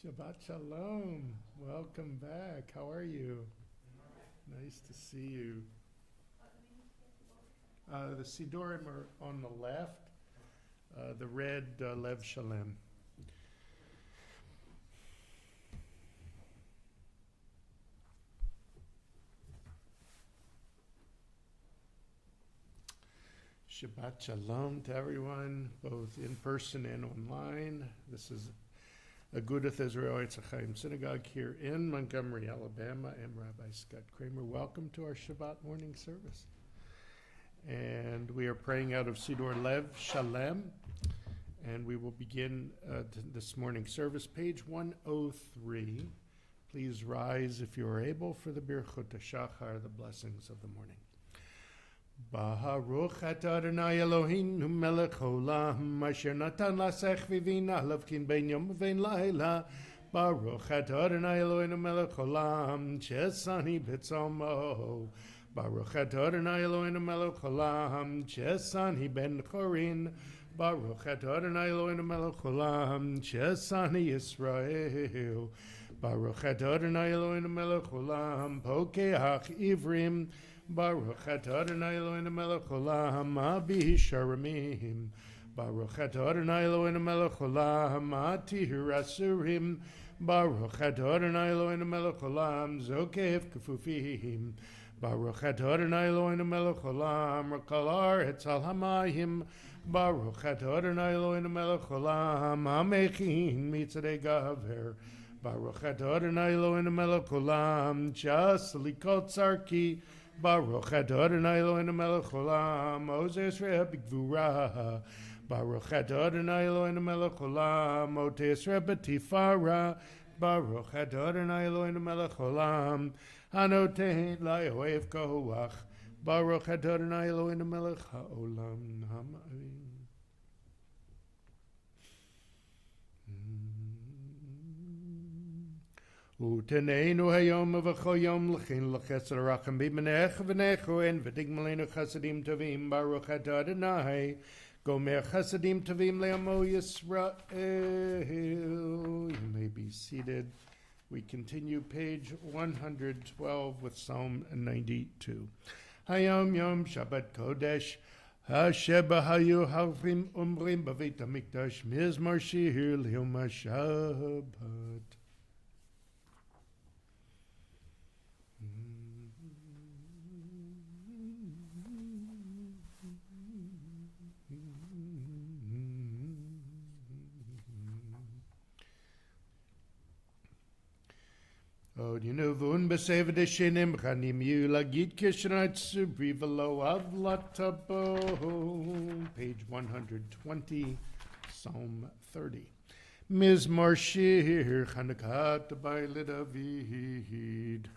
Shabbat Shalom. Welcome back. How are you? Nice to see you. The Sidorim are on the left. The red Lev Shalem. Shabbat Shalom to everyone, both in person and online. This is Agudath Israel Etz Ahayem Synagogue here in Montgomery, Alabama. I'm Rabbi Scott Kramer. Welcome to our Shabbat morning service. And we are praying out of Siddur Lev Shalem. And we will begin this morning's service, page 103. Please rise if you are able for the Birchut HaShachar, the blessings of the morning. Baruch atah Adonai Eloheinu melech haolam asher natan lasech v'vina lavkin ben yom v'ben laila. Baruch atah Adonai Eloheinu melech haolam chesani b'tzomo. Baruch atah Adonai Eloheinu melech haolam chesani ben chorin. Baruch atah Adonai Eloheinu melech haolam chesani Yisrael. Baruch atah Adonai Eloheinu melech haolam pokeach ivrim. Baruch atah Adonai Eloheinu melech haolam abi sharamim. Baruch atah Adonai Eloheinu melech haolam atir asurim. Baruch atah Adonai Eloheinu melech haolam zokef kefufim. Baruch atah Adonai Eloheinu melech haolam rakal haaretz al hamayim. Baruch atah Adonai Eloheinu melech haolam hamechin mitzadei gaver. Baruch atah Adonai Eloheinu melech haolam jas likot tzarki. Baruch atah Adonai Eloheinu melech haolam ozes b'gvura. Baruch atah Adonai Eloheinu melech haolam otes b'tifara. Baruch atah Adonai Eloheinu melech haolam hanotein la'ohev koach. Baruch atah Adonai Eloheinu melech haolam. Amen. Uteneinu hayom v'chol yom l'chin l'chesed rachem b'bnech v'nechu en v'digmalenu chasadim tovim. Baruch atah Adonai gomer chasadim tovim le'amo Yisrael. You may be seated. We continue page 112 with Psalm 92. Hayom yom Shabbat Kodesh Hasheba hayu havrim umrim b'veit hamikdash mizmor shir l'yom haShabbat. Od yinuvun b'seved eshenim chanim yu lagid kishnat subri v'lo avlatabo. Page 120, Psalm 30. Mizmor shir chanukat b'ay David.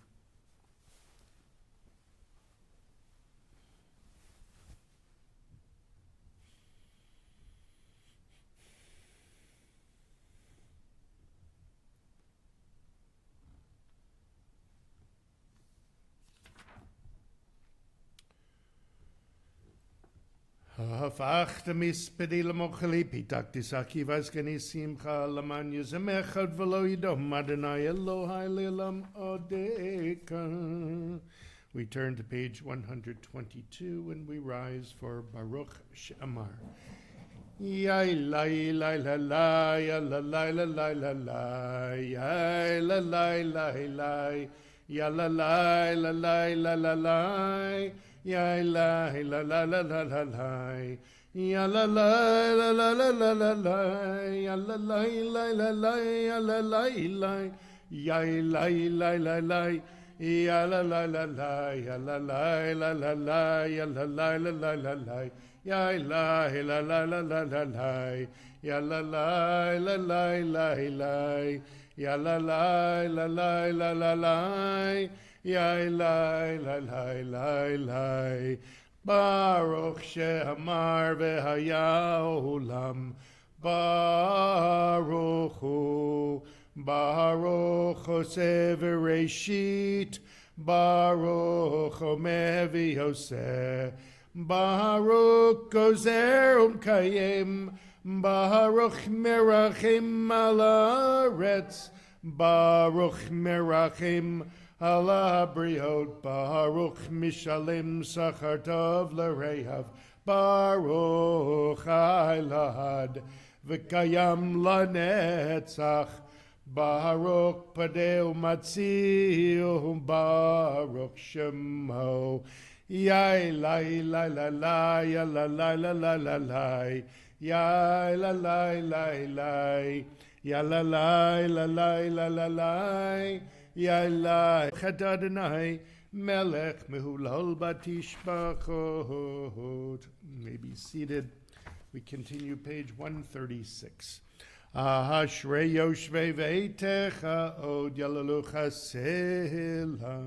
Hafachta mispedi l'mocheli pitakti saki vazkani simcha laman yuzemechad v'lo yidom Adonai Elohai le'olam odeka. We turn to page 122 and we rise for Baruch She'amar. Yai lai lai la lai ya la lai la lai la lai yai la lai lai lai ya la lai la lai la la lai. Ya la la la la la la la, ya la la la la la la la la, ya la la la la la, ya la la la, ya la la la la, ya la la la la, ya la la la la la, ya la la la la la la, ya la la la la la la la, ya la la la la la la, ya la la la la la la la. Yai lai lai lai lai lai. Baruch she'amar v'haya olam. Baruch hu. Baruch hoseh v'reishit. Baruch omeh v'yoseh. Baruch gozer umkayim. Baruch merachim al haaretz. Baruch merachim ala briot, Baruch mishalim sachar tov l'rehav, Baruch Hailad v'kayam lanetzach, Baruch padeu matzil, Baruch shemo. Yai lai lai lai lai, ya la lai la la la lai, yai la lai lai lai, ya la lai la lai la la lai, yai lai. Chet Adonai melech mehulal batishbachot. May be seated. We continue page 136. Ashrei yoshvei veitecha od yalalucha selah.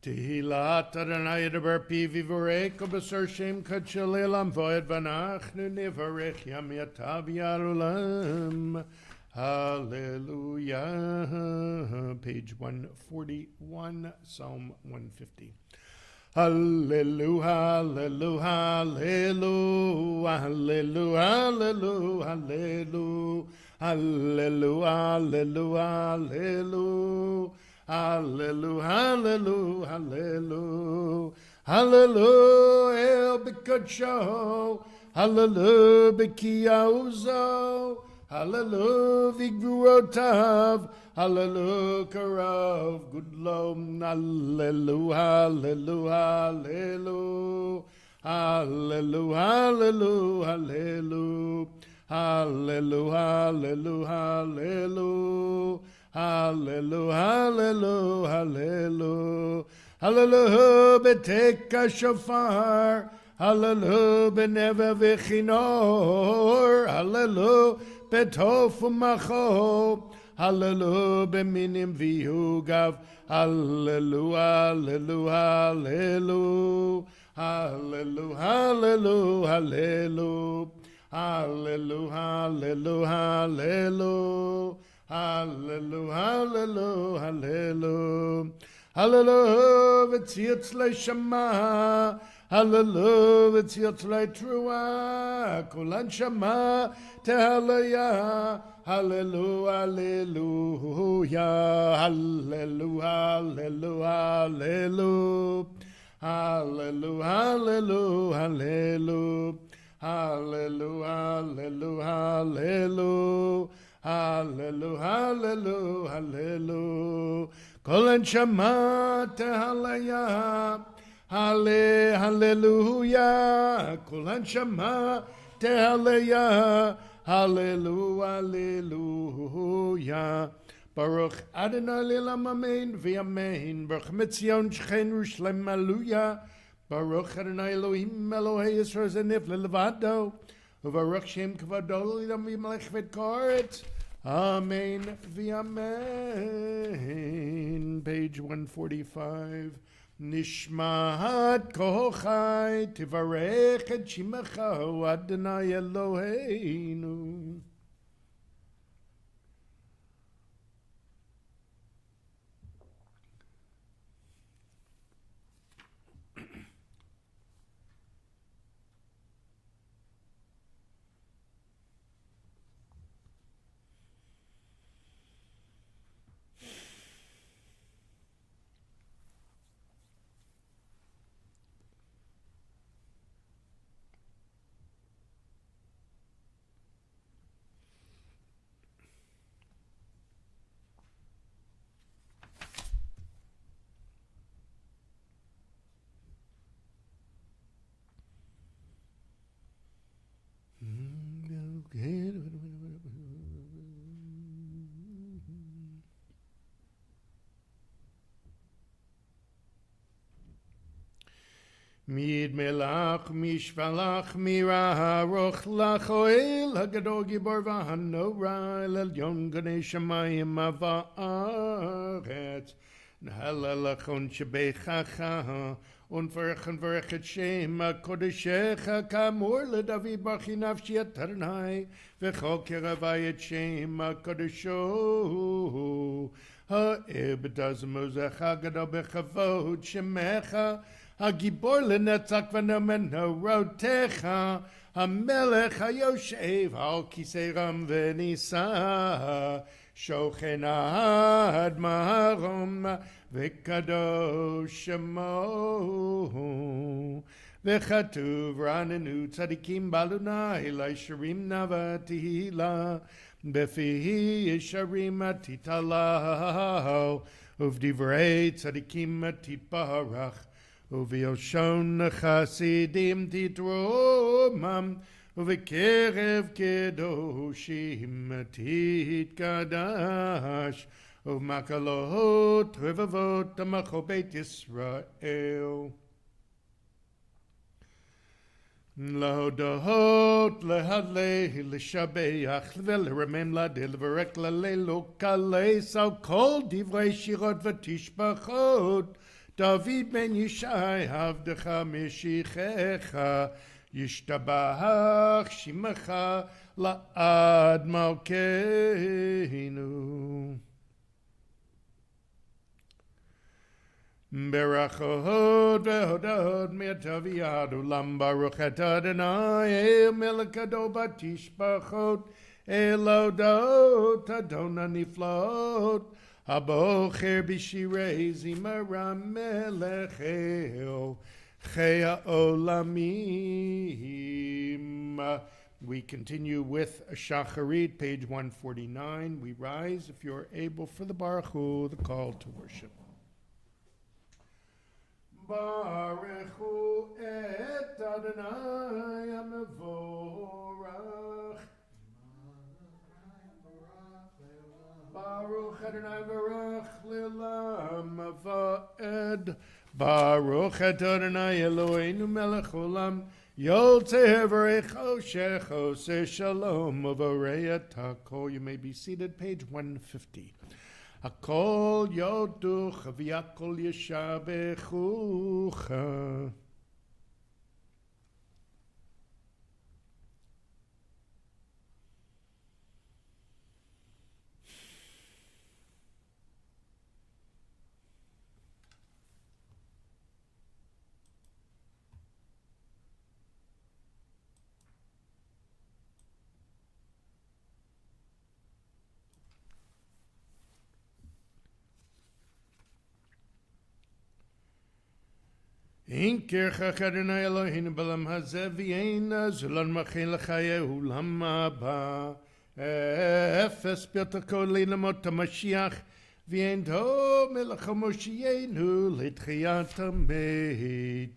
Tehillat Adonai Edaber Pi Vivorek Obasar Shem Kachalel Amvoed Vanachnu Nivarech Yam Yatav Yarulam. Hallelujah. Page 141, Psalm 150. Hallelujah, hallelujah, hallelujah, hallelujah, hallelujah, hallelujah, hallelujah. Hallelujah, hallelujah, hallelujah, hallelujah, El B'Kodsho, hallelujah, B'Kiyauzo, hallelujah, V'Gvurotav, hallelujah, Karav, Gudlom, hallelujah, hallelujah, hallelujah, hallelujah, hallelujah, hallelujah, hallelujah, hallelujah. Hallelujah, hallelujah, hallelujah, hallelujah, beteka shofar, hallelujah, beneve v'chinor, hallelujah, betofu macho, hallelujah, beminim v'yugav, hallelujah, hallelujah, hallelujah, hallelujah, hallelujah, hallelujah, hallelujah, hallelujah. Hallelujah, hallelujah, hallelujah, hallelujah, v'tziatz le'shama, hallelujah, v'tziatz le'trua, kulan shama tehalaya, hallelujah, hallelujah, hallelujah, hallelujah, hallelujah, hallelujah, hallelujah, hallelujah, hallelujah, hallelujah. Hallelujah, hallelujah, hallelujah. Kol neshama tehalaya, hallelujah. Kol neshama tehalaya, hallelujah, hallelujah. Baruch Adonai le'olam amen v'amen. Baruch Mitzion Shechenu Shlem Hallelujah. Baruch Adonai Elohim Elohei Yisrael Zenif Lelevado. Uvaruch Shem Kavadol Yidam Yimelech V'Koretz. Amen v'amen. Page 145. Nishmat kochai tivarech et shimecha Adonai Eloheinu. Mid melach mishvalach mira roch lachoel hagadol gibor v'hanora l'elyon ganei shamayim ha'va'aretz Nahalachon shebechacha unverchen verchet shem kodeshecha kamor leDavid bachi nafshi atarnai v'chol keravayet shem kodesho ha'ebedaz mozecha gadol bechavod shemecha Hagibor lenetzach v'nomenotecha Hamelech hayoshev al kisei ram v'nisa Shochen ad maharom v'kadosh shemo V'chatuv ranenu tzadikim balunai Laisharim navatihila Befihi yisharim atitalahu Uvdivrei tzadikim atitbarach Uviyoshon chasidim titromam Uvikerev kedoshim titkadash Uvmakalot revavot amachobet Yisrael Lahodahot lehadle leshabeach Veleremem ladil verek lalelo kalei Sal kol divrei shirot v'tishbachot David ben Yishai havdecha meshichecha Yishtabach shimecha la'ad malkeinu Berachot vehodot me'taviad ulam baruch et Adonai melech gadol batishbachot elodot Adonai niflot Abocher b'shirei zimara melech chei olamim. We continue with Shacharit, page 149. We rise, if you're able, for the Baruch Hu, the call to worship. Baruch Hu et Adonai hamevorach. Baruch Adonai Barach Le'olam Va'ed Baruch Adonai Eloheinu Melech Olam Yotzei V'recho Shecho Se Shalom V'orei Et HaKol. You may be seated, page 150. HaKol Yoduch V'yakol Yeshabechucha. In kirchach Adonai Eloheinu b'olam hazeh v'yeina zulon machin l'chayei ulam haba efes b'yotako leilamot HaMashiach v'yein to melech HaMoshienu l'tchiyat hametim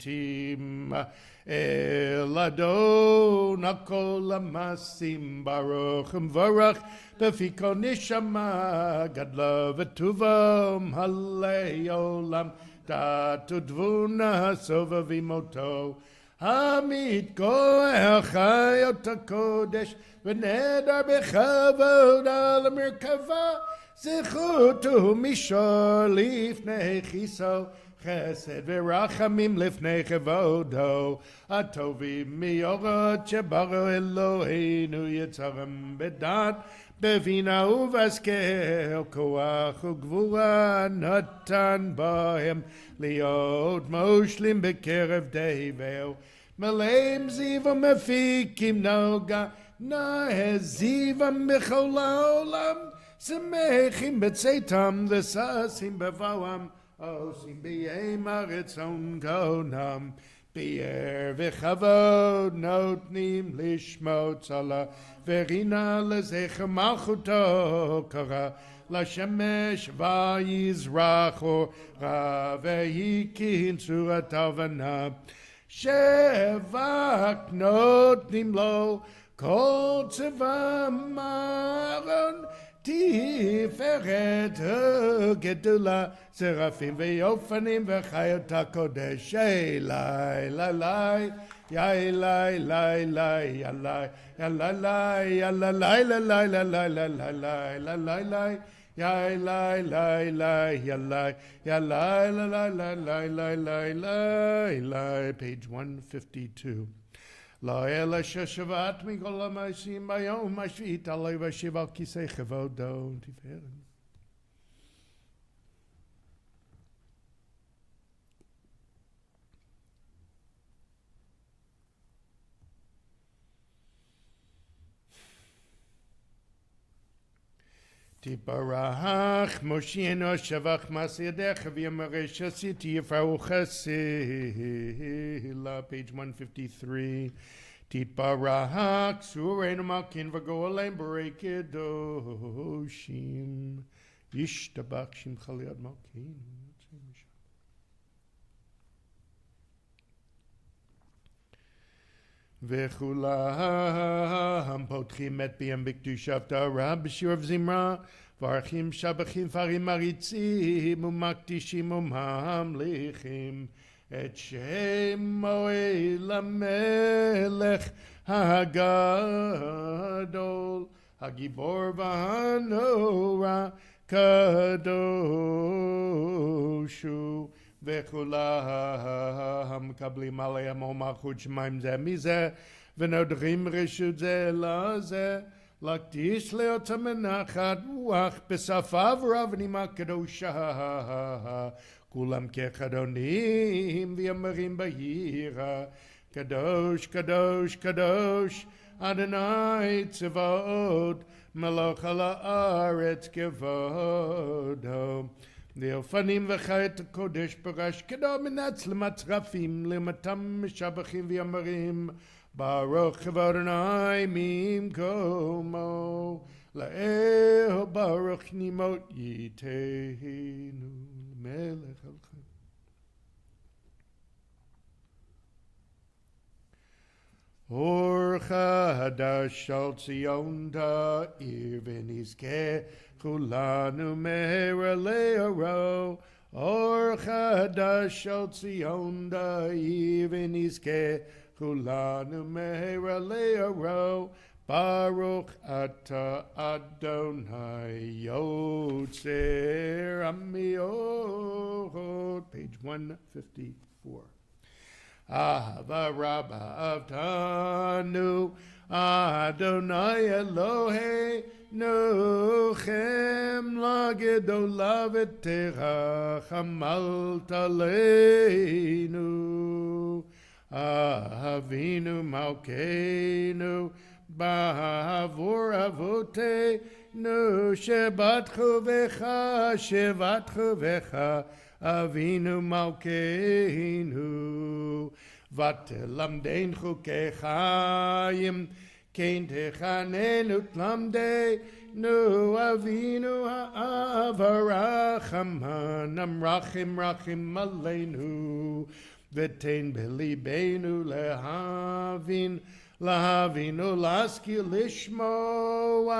el Adon hakol hamasim baruch v'varach b'fi kol nishama gadla v'tuvam halei olam Tatu dvuna sova vimoto Hamid goel chayot hakodesh V'nedar bechavod al merkava Zichutu mishor lifnei chiso Chesed v'rachamim lifnei chavodo Atovim miyorot shebaro Eloheinu Yitzarim bedat Bevina uvaskel koach ugvura natan bahem liot moshlim bekerev devel Maleim zivam mefikim noga nahezivam bechol haolam Semechim betzeitam v'sasim bevawam Osim b'yem ha'retzon konam Be'er v'chavod notnim lishmot tzala Verina lezecher malchuto kara Lashemesh vayizracho ra Vehikin suratav v'nab Shevak notnim lo Kol tzevam maron תפארת גדולה, שרפים ויופנים וחיות הקודש. אלי, לי, יאלי, לי, לי, יאלי, יאלי, יאלי, יאלי, יאלי, yai lai lai lai yalai yalai lai lai lai lai lai lai lai. Page 152. La ela sheshavat mikol ha'maisim bayom hashvit aloi v'shiv al kisei chevodo tiferet. Tibarach Moshieno Shavach Masiyadech V'Yamarei Shasiti Yifrau Chesila. Page 153. Tibarach Sureinu Malkin V'Goalem B'Rei Kedoshim Yishtabach Shim Chaliad Malkin. וכולם פותחים את פיהם בקדושת תורה בשיעור זמרה וערכים שבחים פרים מריצים ומקדישים וממליכים את שמו אל המלך הגדול הגיבור והנורא קדוש הוא. וכולם מקבלים עליהם מלכות שמיים זה מזה ונודרים רשות זה לזה להקדיש לאותה מנחת רוח בשפה ורבנים הקדושה כולם כחדונים ויאמרים ביראה קדוש קדוש קדוש אדוני צבאות מלך על הארץ כבודו. ואופנים וחיות הקודש פרש כדו מנץ למצרפים למתם משבחים ויאמרים ברוך כבוד אדוני ממקומו לאהו ברוך נמות ייתנו מלך על חיים. אור חדש על ציון תאיר ונזכה כולנו מהרה לאורו. אור חדש על ציון תאיר ונזכה כולנו מהרה לאורו. ברוך אתה אדוני יוצר המאורות. Page 154. אהבה רבה אהבתנו אדוני אלוהינו חמלה גדולה ותרחמת עלינו. אבינו מלכנו בעבור אבותינו שבטחו בך אבינו מלכנו ותלמדן חוקי חיים כן תחננו תלמדנו אבינו האב הרחמן המרחם רחם עלינו ותן בליבנו להבין ולהשכיל לשמוע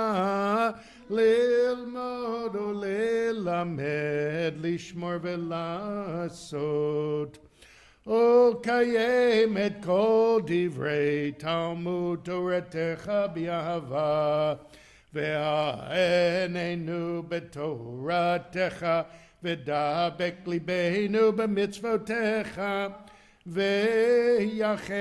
ללמוד וללמד לשמור ולעשות ולקיים את כל דברי תלמוד תורתך באהבה והעננו בתורתך ודבק ליבנו במצוותיך ויחד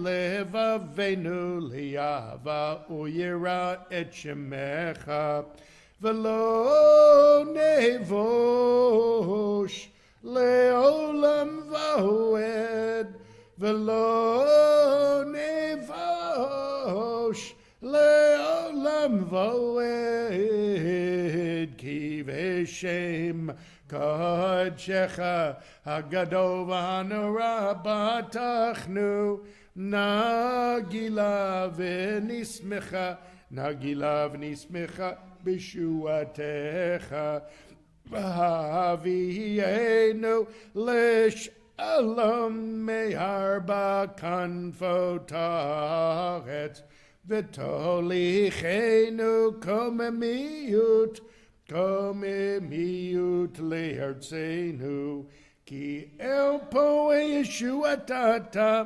לבבינו לאהבה ויראה את שמך ולא נבוש לעולם ועד ולא נבוש לעולם ועד כי בשם קודשך הגדול והנורא בטחנו נגילה ונשמחה בישועתך והביאנו לשלום מארבע כנפות הארץ ותוליכנו קוממיות לארצנו, כי אל פה ישועת אתה,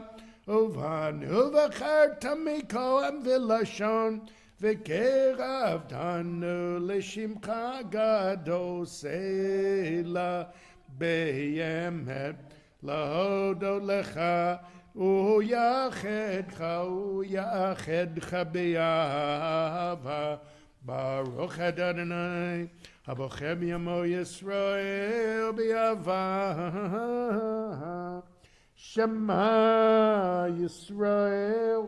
ובנו בחרת מכהן ולשון, וקרבתנו לשמך גדול סלע באמת, להודות לך ויחדך באהבה. ברוך אתה אדוני הבוחר בימו ישראל באהבה. שמע ישראל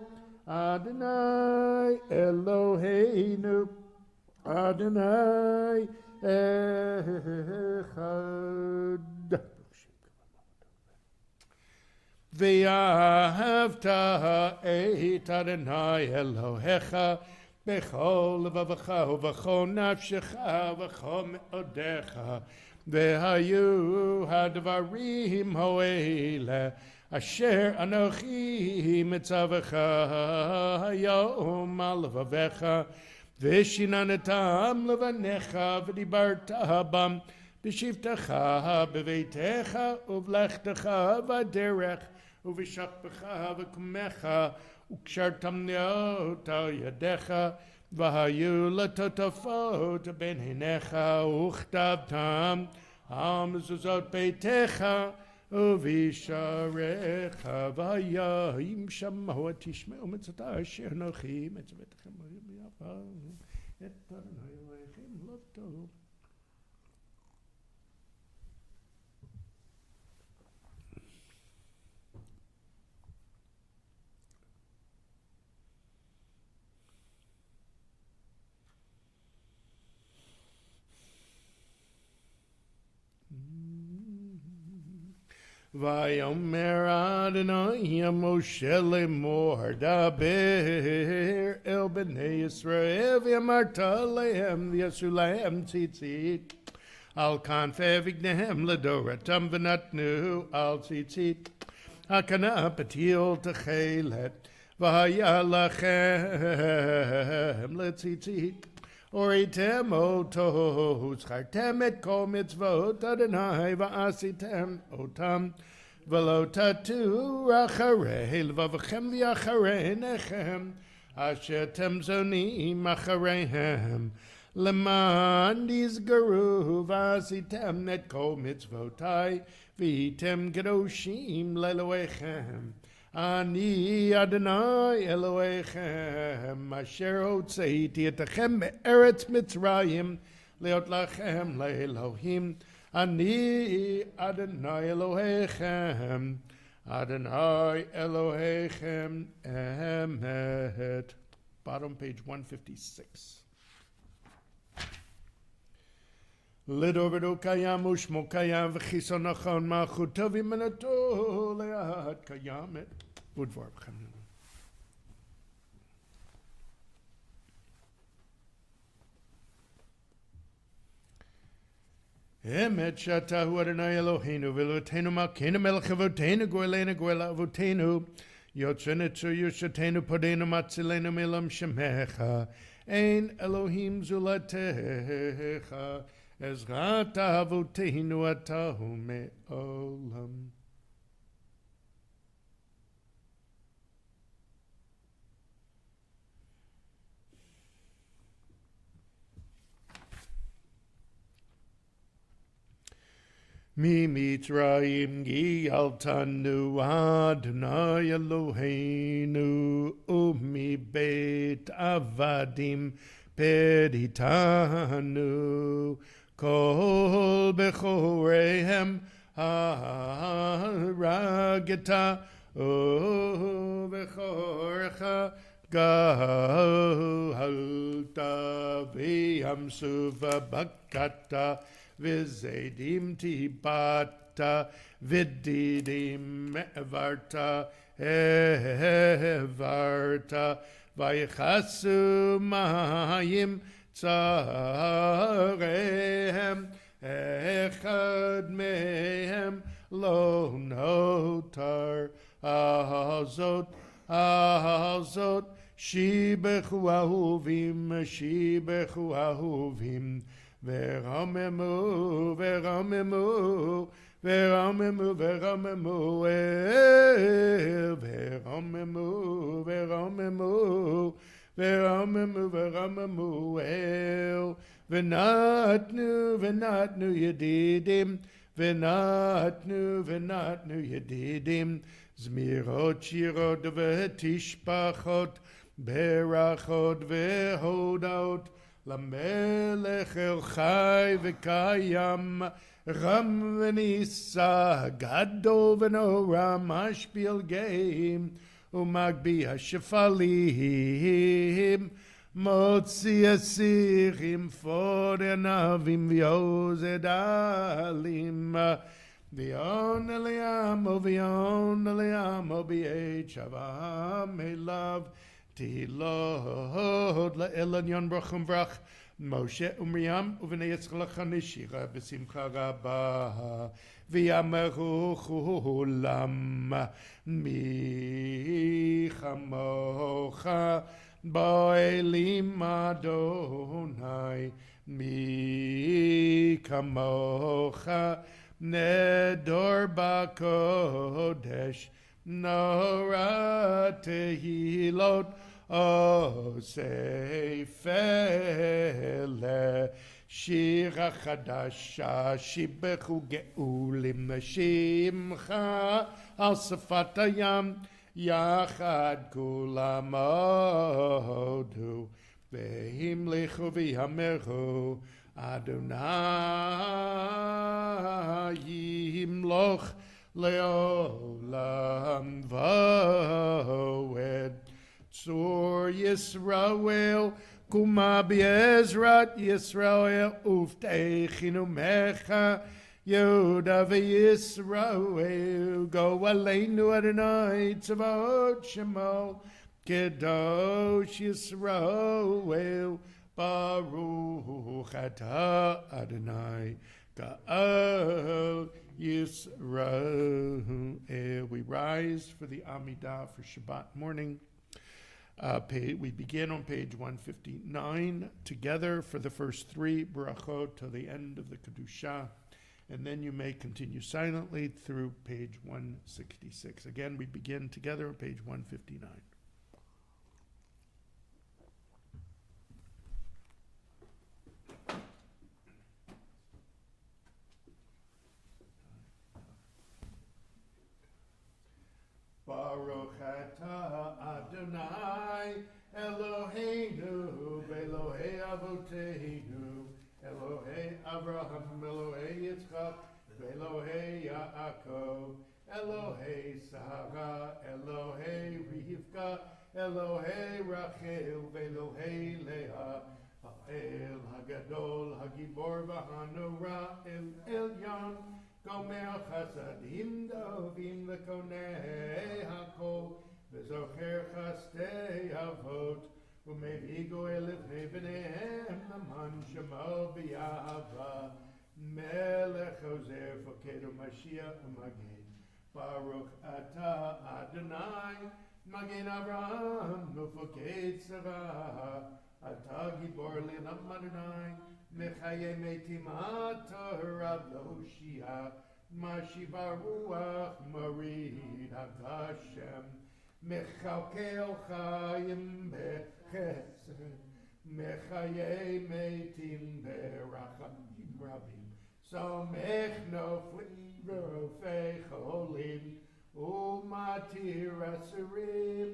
אדוני אלוהינו אדוני אחד. ואהבת את אדוני אלוהיך בכל לבבך ובכל נפשך ובכל מאודיך, והיו הדברים האלה אשר אנוכי מצווך היום על לבביך, ושיננתם לבניך ודיברת בם בשבתך בביתך ובלכתך בדרך ובשכבך וקומך, וקשרתם נאות על ידיך, והיו לטוטפות בין עיניך, וכתבתם על מזוזות ביתך ובשעריך. והיה אם שמעו תשמעו מצוותה אשר אנוכי מצוותכם ביעבר, את אדוני אלוהיכם לא טוב. ויאמר אדוני משה לאמור דבר אל בני ישראל ואמרת להם ויעשו להם ציצית על כנפי בגדיהם לדורתם ונתנו על ציצית הקנה פתיל תכלת והיה לכם לציצית וראיתם אותו, זכרתם את כל מצוות אדוני ועשיתם אותם, ולא תטו אחרי לבבכם ואחרי עיניכם, אשר אתם זונים אחריהם, למען תסגרו ועשיתם את כל מצוותי, והייתם קדושים לאלוהיכם. אני אדוני אלוהיכם אשר הוצאתי אתכם מארץ מצרים להיות לכם לאלוהים. אני אדוני אלוהיכם אדוני אלוהיכם אמת. Bottom page 156. לדוברו קיים ושמו קיים וחיסון נכון מלכותו ומנתו לעד קיימת. ודבור בכם. אמת שאתה הוא אדוני אלוהינו ואלוהינו מלכנו מלך אבותינו גואלנו גואל אבותינו יוצאנו צור יושתנו פודינו מצילנו מעילום שמך אין אלוהים זולתך עזרת אבותינו אתה הוא מעולם. ממצרים גאלתנו אדוני אלוהינו ומבית עבדים פדיתנו כל בכוריהם הרגת ובכורך גאלת בים סוף בקעת וזדים טיבעת ודידים העברת ויכסו מים צריהם אחד מהם לא נותר הזאת שיבחו אהובים, שיבחו אהובים, ורוממו, ורוממו, ורוממו, ורוממו אל, ורוממו, ורוממו, ורוממו, ורוממו אל, ונתנו, ונתנו ידידים, ונתנו, ונתנו ידידים, זמירות, שירות ותשפחות, ברכות והודות, למלך אל חי וקיים, רם ונישא, גדול ונורא, משפיל גאים, ומגביה שפלים, מוציא אסירים, פוד ענבים, ויוזד עלים, ויון אליעמו, ויון אליעמו, בעת שבם אליו, תהילות לאל עליון ברוך וברח, משה ומרים ובני יצחק נשירה בשמחה רבה, ויאמרו כולם מי כמוך באלים אדוני, מי כמוך נדור בקודש, נורא תהילות אוסף אלה, שירה חדשה, שיבחו גאולים שמחה על שפת הים, יחד כולם הודו, והמליכו ויאמרו, אדוני ימלוך לעולם ועד. צור ישראל, קומה בעזרת ישראל, ובטחנו ממך, יהודה וישראל. גו עלינו אדוני צבאות שמו, קדוש ישראל, ברוך אתה אדוני, גאל Yisrael. We rise for the Amidah for Shabbat morning. We begin on page 159 together for the first three brachot to the end of the Kedusha, and then you may continue silently through page 166. Again, we begin together on page 159. Baruch atah Adonai Eloheinu Elohei Avoteinu Elohei Abraham Elohei Yitzchak Elohei Yaakov Elohei Sarah Elohei Rivka Elohei Rachel Elohei Leah Ha'el Hagadol Hagibor V'Hanora El Elyon Gomer Chasadim Dovim V'Konei Hakol V'Zocher Chastei Avot U'Mevigo Elevnei B'neihem Naman Shemo B'Yahava Melech Ozer Foked U'Mashiach U'Magen Baruch Atah Adonai Magen Avraham U'Foked Sarah Atah Gibor Le'Nam Adonai Mechaye Metim Torah Loshia Mashiva Ruach Marid Hashem Mechalkel Chaim Bechesed Mechaye Metim Berachamim Rabim Somech Noflim Verofei Cholim Umatir Asirim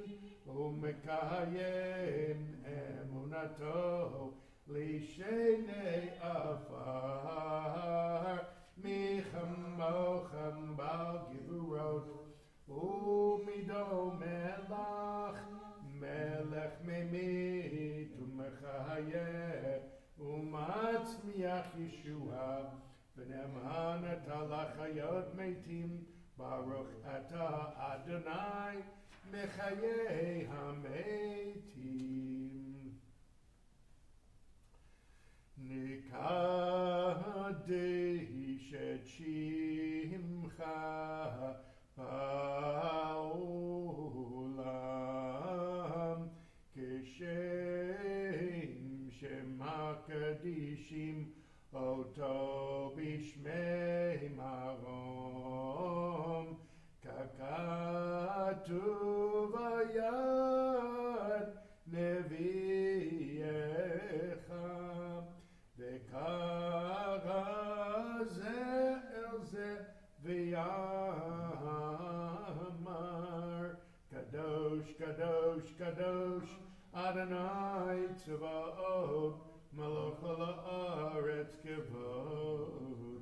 Umekayem Emunato Lishenei afar michamochem bal givurot umido melach melech memit umechayeh umatzmiach Yeshua v'nemhan atalachayot metim baruch ata Adonai mechayeh hametim. Nikadesh et shimcha ba'olam מקדישים אותו בשמי מרום, ככתוב היד נביאך, וקרא זה אל זה ויאמר, קדוש קדוש קדוש אדוני צבאות מלך על הארץ כבודו.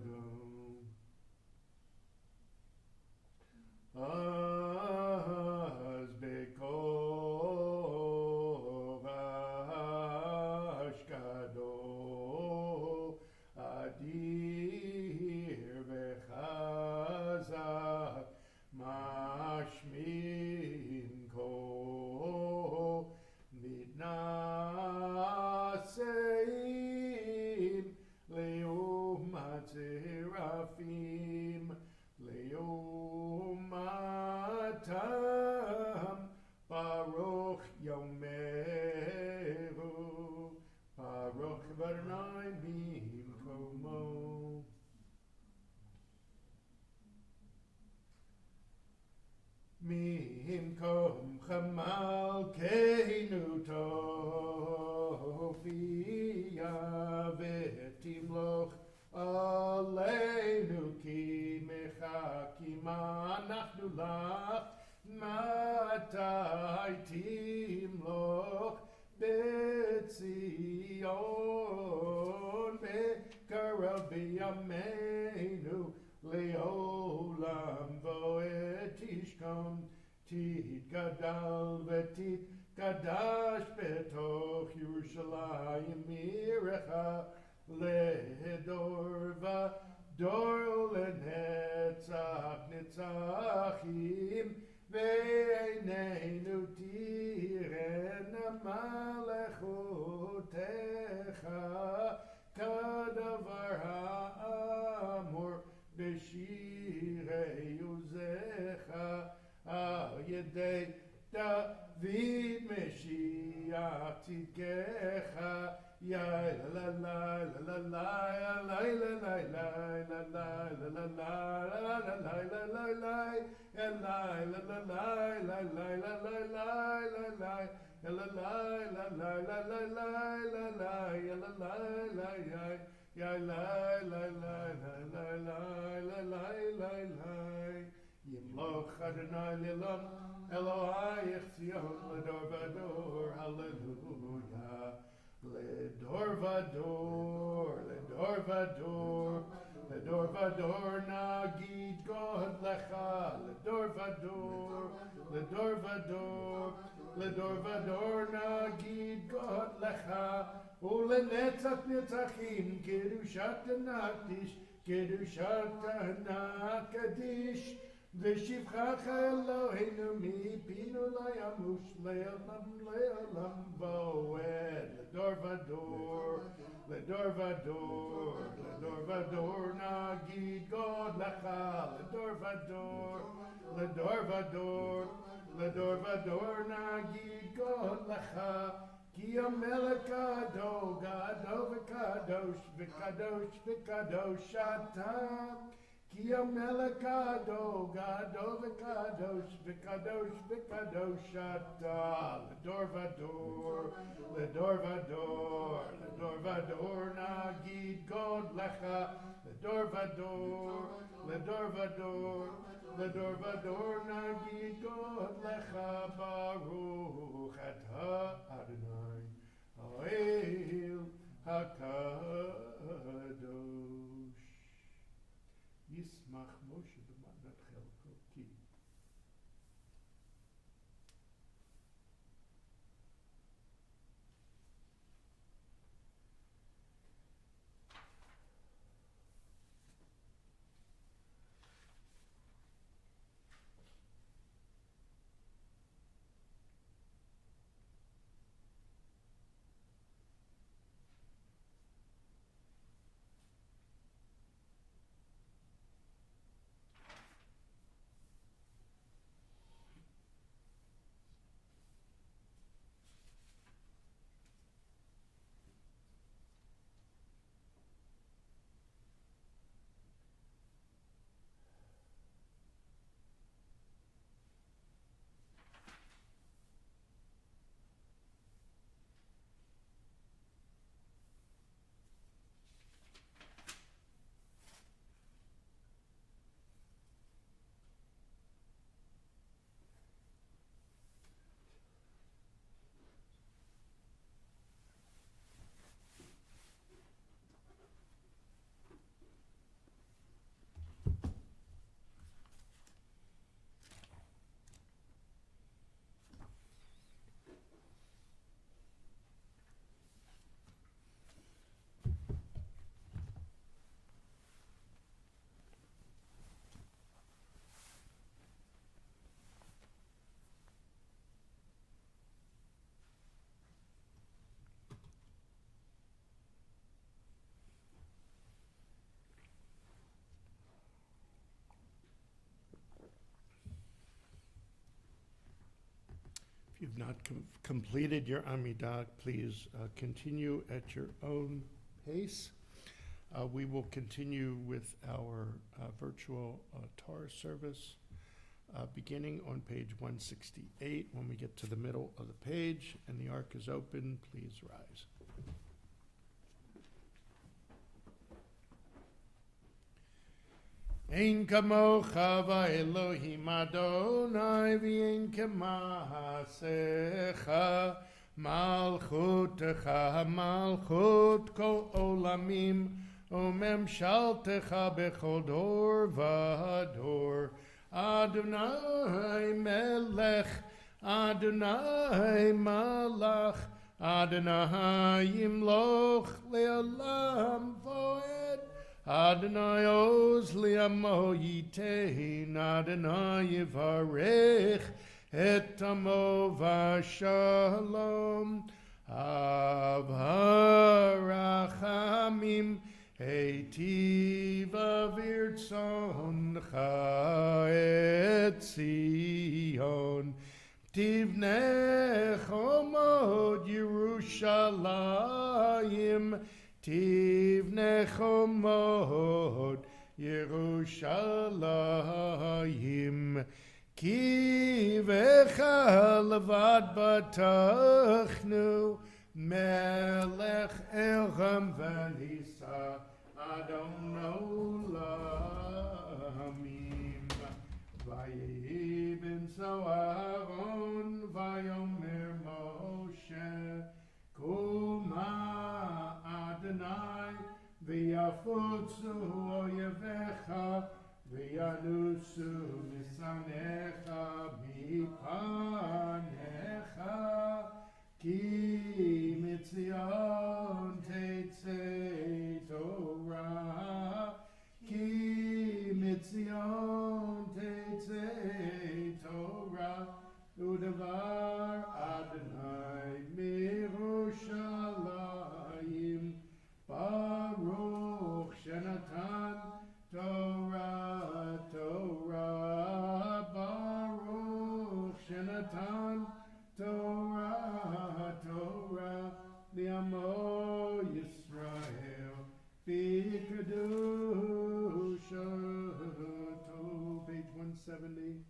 אז בקול רעש גדול אדיר וחזק משמיעים קול, מתנשאים לעומת סרפים, לעומתם ברוך יאמרו, ברוך אדוני במקומו. ממקום מלכנו תופיע ותמלוך עלינו, כי מחכים אנחנו לך, מתי תמלוך בציון, בקרב בימינו לעולם ועד תשכון, תתגדל ותתקדש בתוך ירושלים עירך, לדור ודור לנצח נצחים, ועינינו תראינה מלכותך, כדבר האמור בשירי עוזך, על ידי דוד משיח צדקך, ימלוך אדוני לעולם, אלוהיך ציון לדור ודור, הללויה. לדור ודור, לדור ודור, לדור ודור נגיד גודלך, לדור ודור, לדור ודור, לדור ודור נגיד גודלך, ולנצח נצחים קדושת נקדיש, קדושת נקדיש, ושבחך אלוהינו מפינו לא ימוש לעולם לעולם ועד, לדור ודור, לדור ודור, לדור ודור נגיד גודלך, לדור ודור, לדור ודור, לדור ודור נגיד גודלך, כי המלך גדול, גדול וקדוש, וקדוש וקדוש אתה. כי המלך גדול, גדול וקדוש, וקדוש וקדוש אתה. לדור ודור, לדור ודור, לדור ודור נגיד גודלך, לדור ודור, לדור ודור, לדור ודור נגיד גודלך, ברוך אתה אדוני האל הקדוש. ישמח משה במנת חלקו כי. have not completed your Amidah, please continue at your own pace. We will continue with our virtual Torah service beginning on page 168. When we get to the middle of the page and the ark is open, please rise. Ein kamocha va'elohim Adonai v'ein kema'asecha malchutecha malchut kol olamim umemshaltecha bechol dor v'dor Adonai melech Adonai malach Adonai yimloch le'olam voed Adonai oz li'amo yitein Adonai yivarech et amo v'shalom avarachamim heitiv avirtzoncha et Zion tivnech omod Yerushalayim Tivnech omod Yerushalayim Ki vecha levad batachnu Melech elchem v'nisa Adon olamim Vayehi ben Zoharon Vayomer Moshe Kuma Adonai v'yafutzu oyevecha v'yanusu misanecha mipanecha ki mitzion tetzei Torah ki mitzion tetzei Torah u'devar Adonai mirushalayim Baruch Shenatan Torah Torah Baruch Shenatan Torah Torah Li'amo Yisrael B'kedusha page 170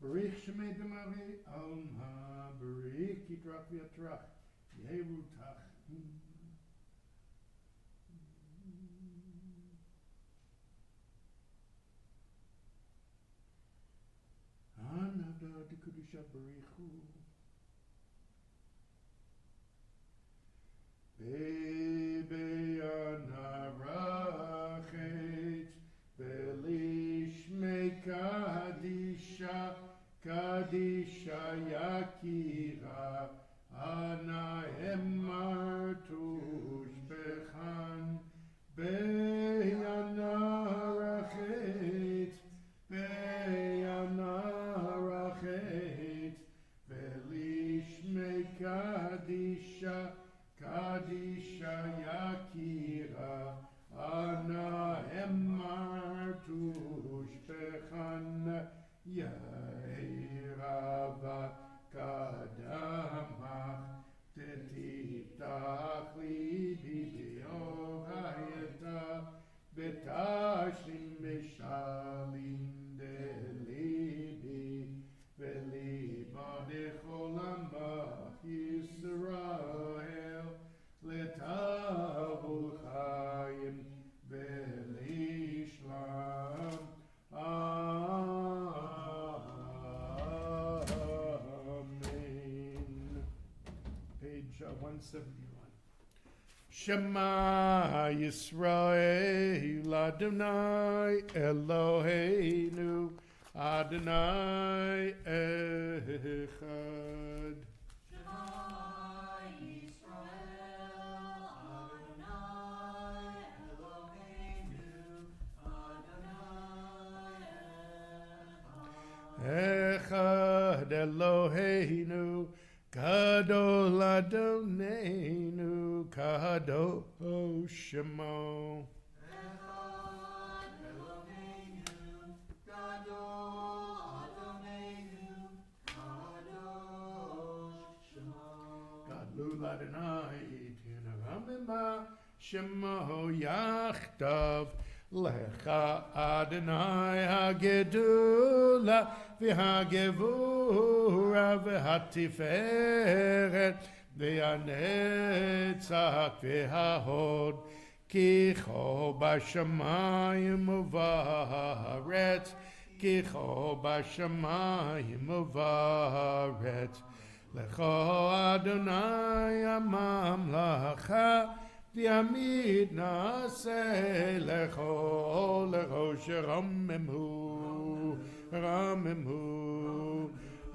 Barich Shemei Demari Alma Barich Yitrach V'yatrach Yerutach Anada de Kudusha Barichu Bebe Anarachet Belish Me Kadisha Kadisha Yakira Ana Emartush Bechan Be Anarachet Be Anarachet Belish Me Kadisha Kadisha Yakira Ana Emartush Bechan Yairava Kadamach Tetitach Libi Be'ohayeta Betashim Beshalim Delibi Veliba Decholamach Yisrael Letavul Chaim Velishlam Amen. Page 171. Shema Yisrael Adonai Eloheinu Adonai Echad. Echad Eloheinu, Gadol Adonenu, Kadosh Shemo. Echad Eloheinu, Gadol Adonenu, Kadosh Ladonai Tinavamima Shemo Yachtav Lecha Adonai Hagedula V'Hagevura V'Hatiferet V'Hanetzach V'Hahod Kicho Bashamayim Uvaretz Kicho Bashamayim Uvaretz Lecho Adonai Amamlacha V'Yamid Naseh Lecho Lecho Sheramimhu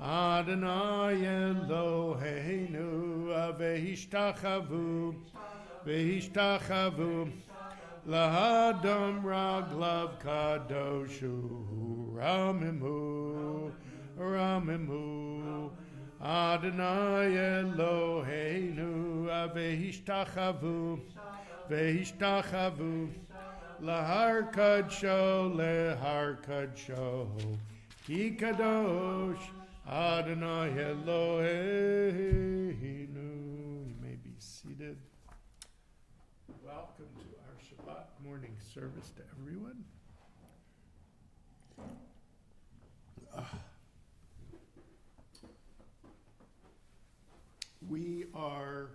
Adonai Eloheinu V'Hishtachavu Lahadam Raglav Kadoshu Ramimu Adonai Eloheinu V'Hishtachavu Lahar Kadsho Ki Kadosh Adonai Eloheinu. You may be seated. Welcome to our Shabbat morning service to everyone. We are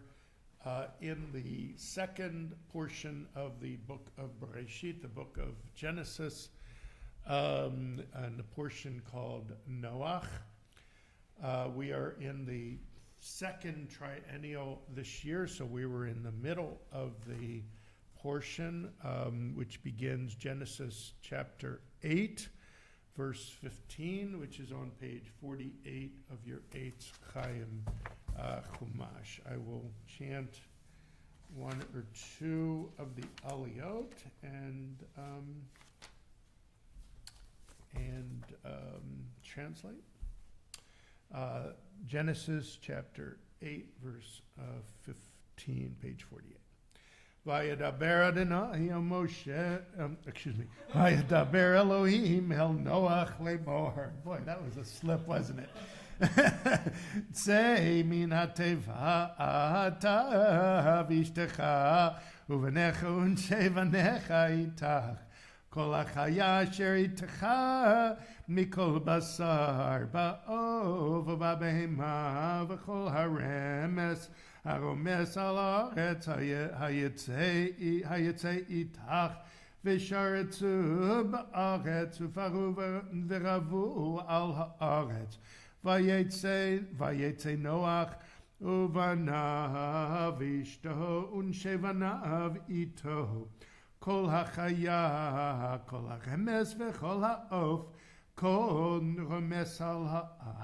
in the second portion of the book of Bereshit, the book of Genesis, and the portion called Noach. We are in the second triennial this year, so we were in the middle of the portion, which begins Genesis chapter 8, verse 15, which is on page 48 of your Etz Ahayem Chumash. I will chant one or two of the Aliyot and translate. Genesis chapter 8, verse 15, page 48. Vayadaber Adonai el Moshe, Vayadaber Elohim el Noach lemor. Boy, that was a slip, wasn't it? Tzei min hateva ata v'ishtecha uvenecha unshevanecha itach kol hachaya asher itecha mikol basar ba'ov v'behema v'chol haremes haromes al haaretz hayetzei itach v'sharetzu ba'aretz ufaru v'ravu al haaretz Vayetze Noach uvanav ishto unshevanav ito kol hachaya kol haremes v'chol ha'of kol romes al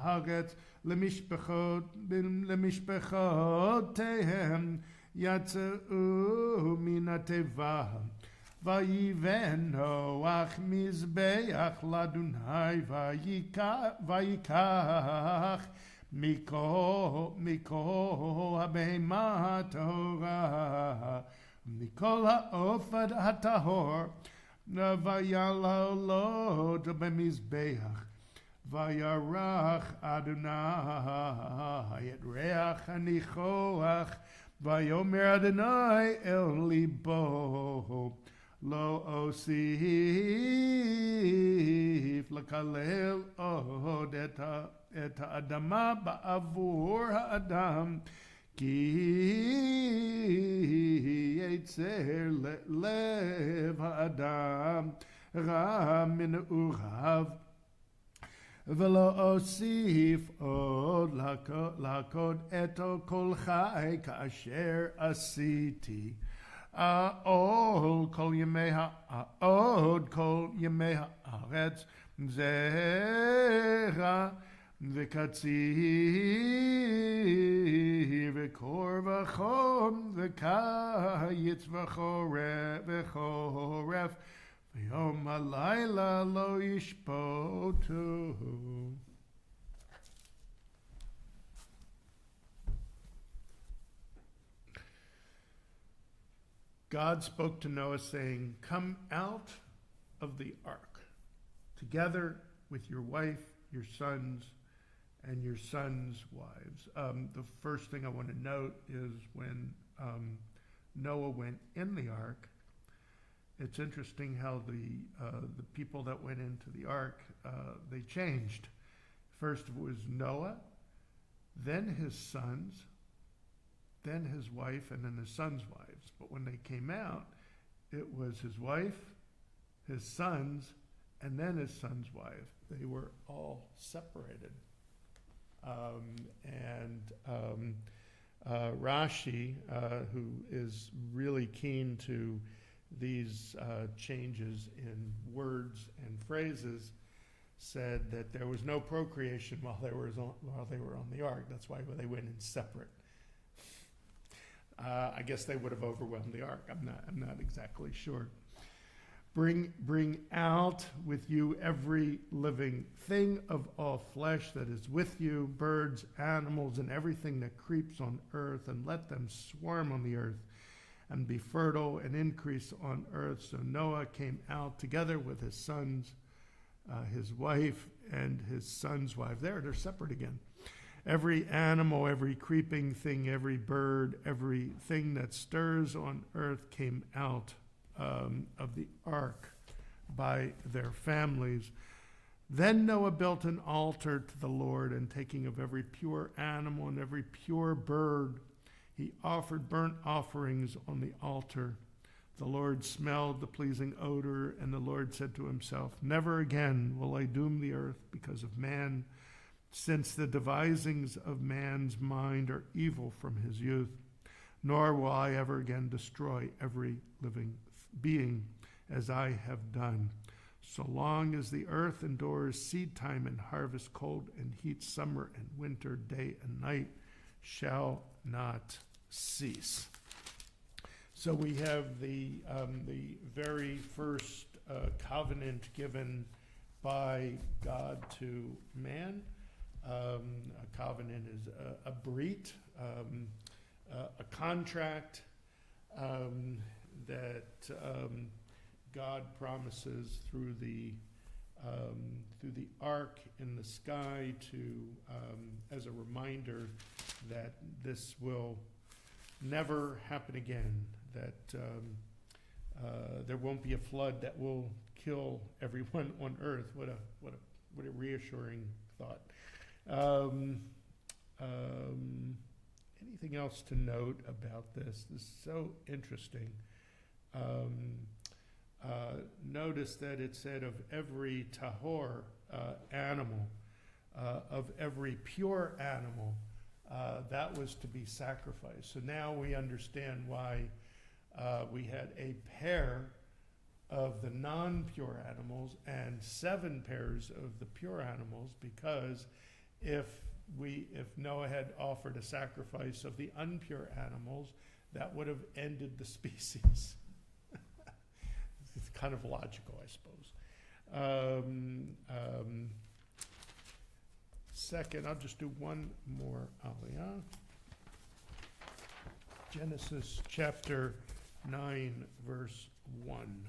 haaretz lemishpechotehem yatzeu min hateva Vayiven Noach mizbeach ladunai vayikach miko habehema torah mikol haofad hatahor vayalolod bemizbeach vayarach Adonai et reach hanichoach vayomer Adonai el libo Lo osif lakalel od et ha'adama ba'avur ha'adam ki yetzer lev ha'adam ra min urav v'lo osif od lakod eto kol chai ka'asher asiti Od kol yemei haaretz zera v'katzir v'kor v'chom v'kayitz v'choref v'yom halayla lo yishpotu. God spoke to Noah saying, "Come out of the ark, together with your wife, your sons, and your sons' wives. The first thing I want to note is when Noah went in the ark, it's interesting how the people that went into the ark, they changed. First it was Noah, then his sons, then his wife, and then his sons' wives. But when they came out, it was his wife, his sons, and then his son's wife. They were all separated. Rashi, who is really keen to these changes in words and phrases, said that there was no procreation while they were on the ark. That's why they went in separate. I guess they would have overwhelmed the ark. I'm not exactly sure. Bring out with you every living thing of all flesh that is with you, birds, animals, and everything that creeps on earth, and let them swarm on the earth and be fertile and increase on earth. So Noah came out together with his sons, his wife, and his son's wife. They're separate again. Every animal, every creeping thing, every bird, everything that stirs on earth came out of the ark by their families. Then Noah built an altar to the Lord, and taking of every pure animal and every pure bird, he offered burnt offerings on the altar. The Lord smelled the pleasing odor, and the Lord said to himself, "Never again will I doom the earth because of man, since the devisings of man's mind are evil from his youth. Nor will I ever again destroy every living being as I have done. So long as the earth endures seed time and harvest, cold and heat, summer and winter, day and night shall not cease." So we have the very first covenant given by God to man. A covenant is a brit, a contract that God promises through the ark in the sky to as a reminder that this will never happen again, that there won't be a flood that will kill everyone on earth. What a reassuring thought. Anything else to note about this? This is so interesting. Notice that it said of every tahor animal, of every pure animal, that was to be sacrificed. So now we understand why we had a pair of the non-pure animals and 7 pairs of the pure animals, because if Noah had offered a sacrifice of the unpure animals, that would have ended the species. It's kind of logical, I suppose. Second, I'll just do one more aliyah. Genesis chapter 9, verse 1.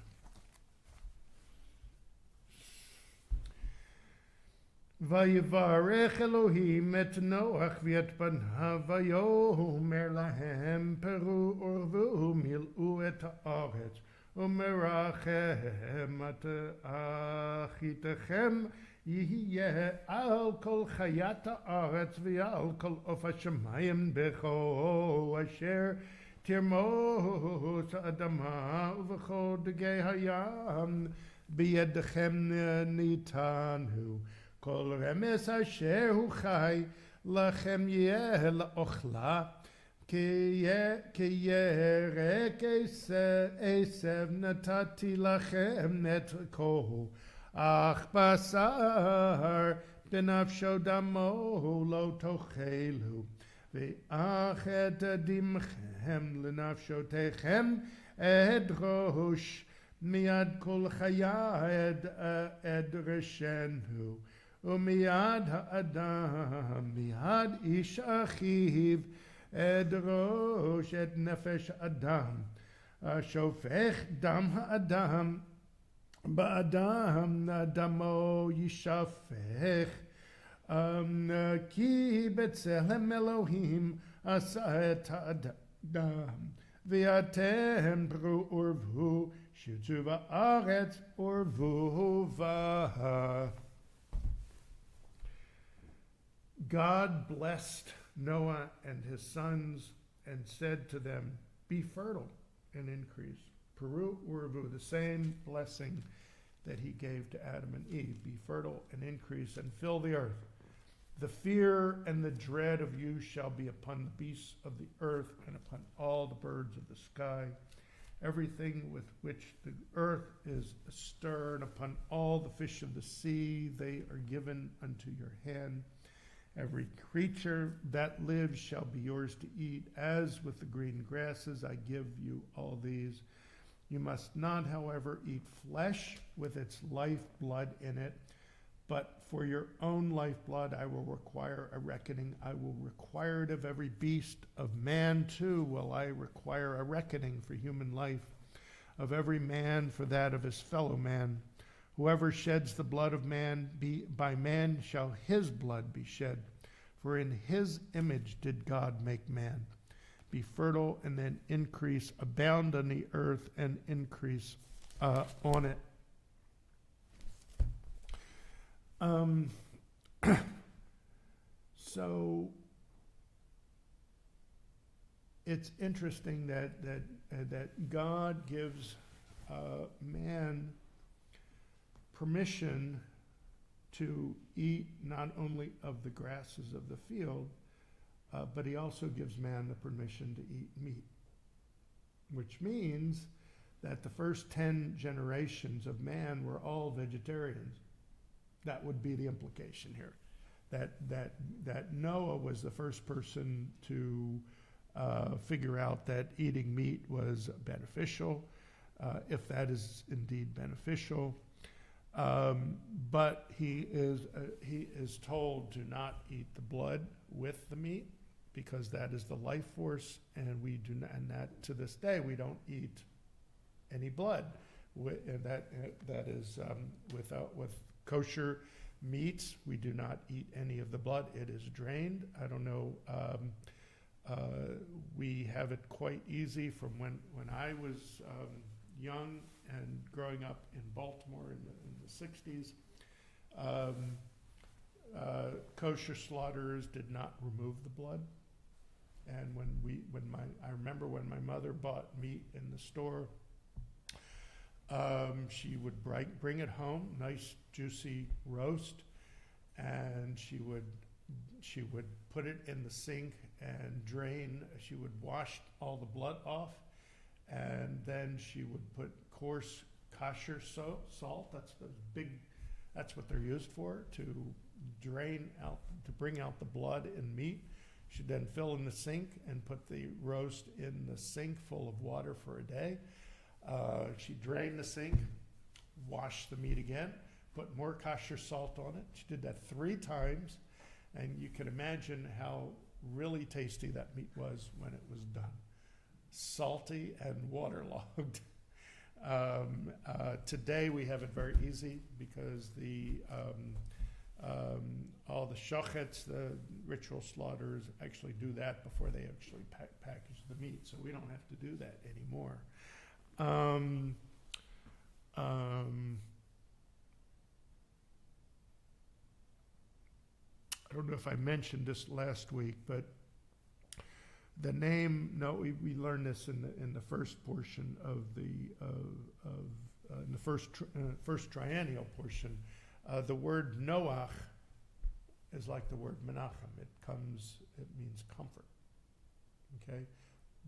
ויברך אלוהים את נוח ואת בניו ויאמר להם פרו ורבו מילאו את הארץ ומרחם את אחריתכם יהיה על כל חיית הארץ ועל כל עוף השמים בכל אשר תרמוס האדמה ובכל דגי הים בידכם ניתנו. כל רמס אשר הוא חי לכם יהיה לאוכלה, כי ירק עשב נתתי לכם את כל, אך בשר בנפשו דמו לא תאכלו, ואך את דמכם לנפשותיכם אדרוש, מיד כל חיה אדרשנו. ומיד האדם, מיד איש אחיו, אדרוש את נפש אדם. השופך דם האדם, באדם דמו ישפך. Ki b'tzelem Elohim asa et ha'adam v'atem pru urvu shitzu va'aretz urvu v'ha. God blessed Noah and his sons and said to them, be fertile and increase. Peru urvu, the same blessing that he gave to Adam and Eve. Be fertile and increase and fill the earth. The fear and the dread of you shall be upon the beasts of the earth and upon all the birds of the sky, everything with which the earth is astir, and upon all the fish of the sea. They are given unto your hand. Every creature that lives shall be yours to eat. As with the green grasses, I give you all these. You must not, however, eat flesh with its lifeblood in it, but for your own lifeblood I will require a reckoning. I will require it of every beast. Of man too will I require a reckoning for human life. Of every man for that of his fellow man. Whoever sheds the blood of man, by man shall his blood be shed. For in his image did God make man. Be fertile and then increase, abound on the earth and increase on it. So it's interesting that God gives man permission to eat not only of the grasses of the field, but he also gives man the permission to eat meat, which means that the first 10 generations of man were all vegetarians. That would be the implication here, that Noah was the first person to figure out that eating meat was beneficial, if that is indeed beneficial. But he is told to not eat the blood with the meat, because that is the life force, and we do not, and that to this day we don't eat any blood. And that is with kosher meats, we do not eat any of the blood. It is drained. I don't know. We have it quite easy from when I was young and growing up in Baltimore in the 60s. Kosher slaughterers did not remove the blood. And I remember when my mother bought meat in the store, she would bring it home, nice juicy roast, and she would put it in the sink and drain. She would wash all the blood off, and then she would put coarse kosher salt. That's what they're used for, to bring out the blood in meat. She'd then fill in the sink and put the roast in the sink full of water for a day. She'd drain the sink, wash the meat again, put more kosher salt on it. She did that 3 times, and you can imagine how really tasty that meat was when it was done. Salty and waterlogged. Today we have it very easy, because all the shochetz, the ritual slaughterers, actually do that before they actually package the meat. So we don't have to do that anymore. I don't know if I mentioned this last week, but the name, we learned this in the first portion of in the first triennial portion. The word Noach is like the word Menachem. It means comfort. Okay?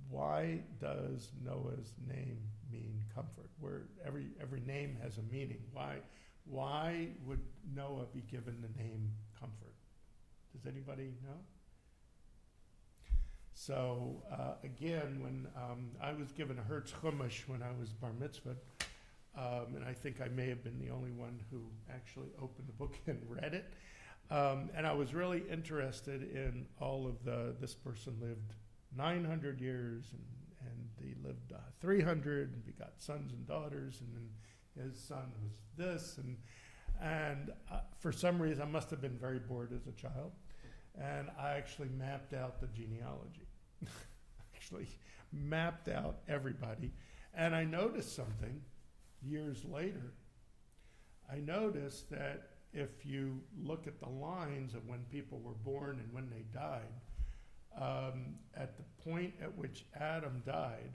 Why does Noah's name mean comfort? Where every name has a meaning. Why would Noah be given the name comfort? Does anybody know? So again, when I was given a Hertz Chumash when I was bar mitzvah, and I think I may have been the only one who actually opened the book and read it, and I was really interested in all of this person lived 900 years, and he lived 300, and begot sons and daughters, and then his son was this, And for some reason, I must have been very bored as a child. And I actually mapped out the genealogy. Actually mapped out everybody. And I noticed something years later. I noticed that if you look at the lines of when people were born and when they died, at the point at which Adam died,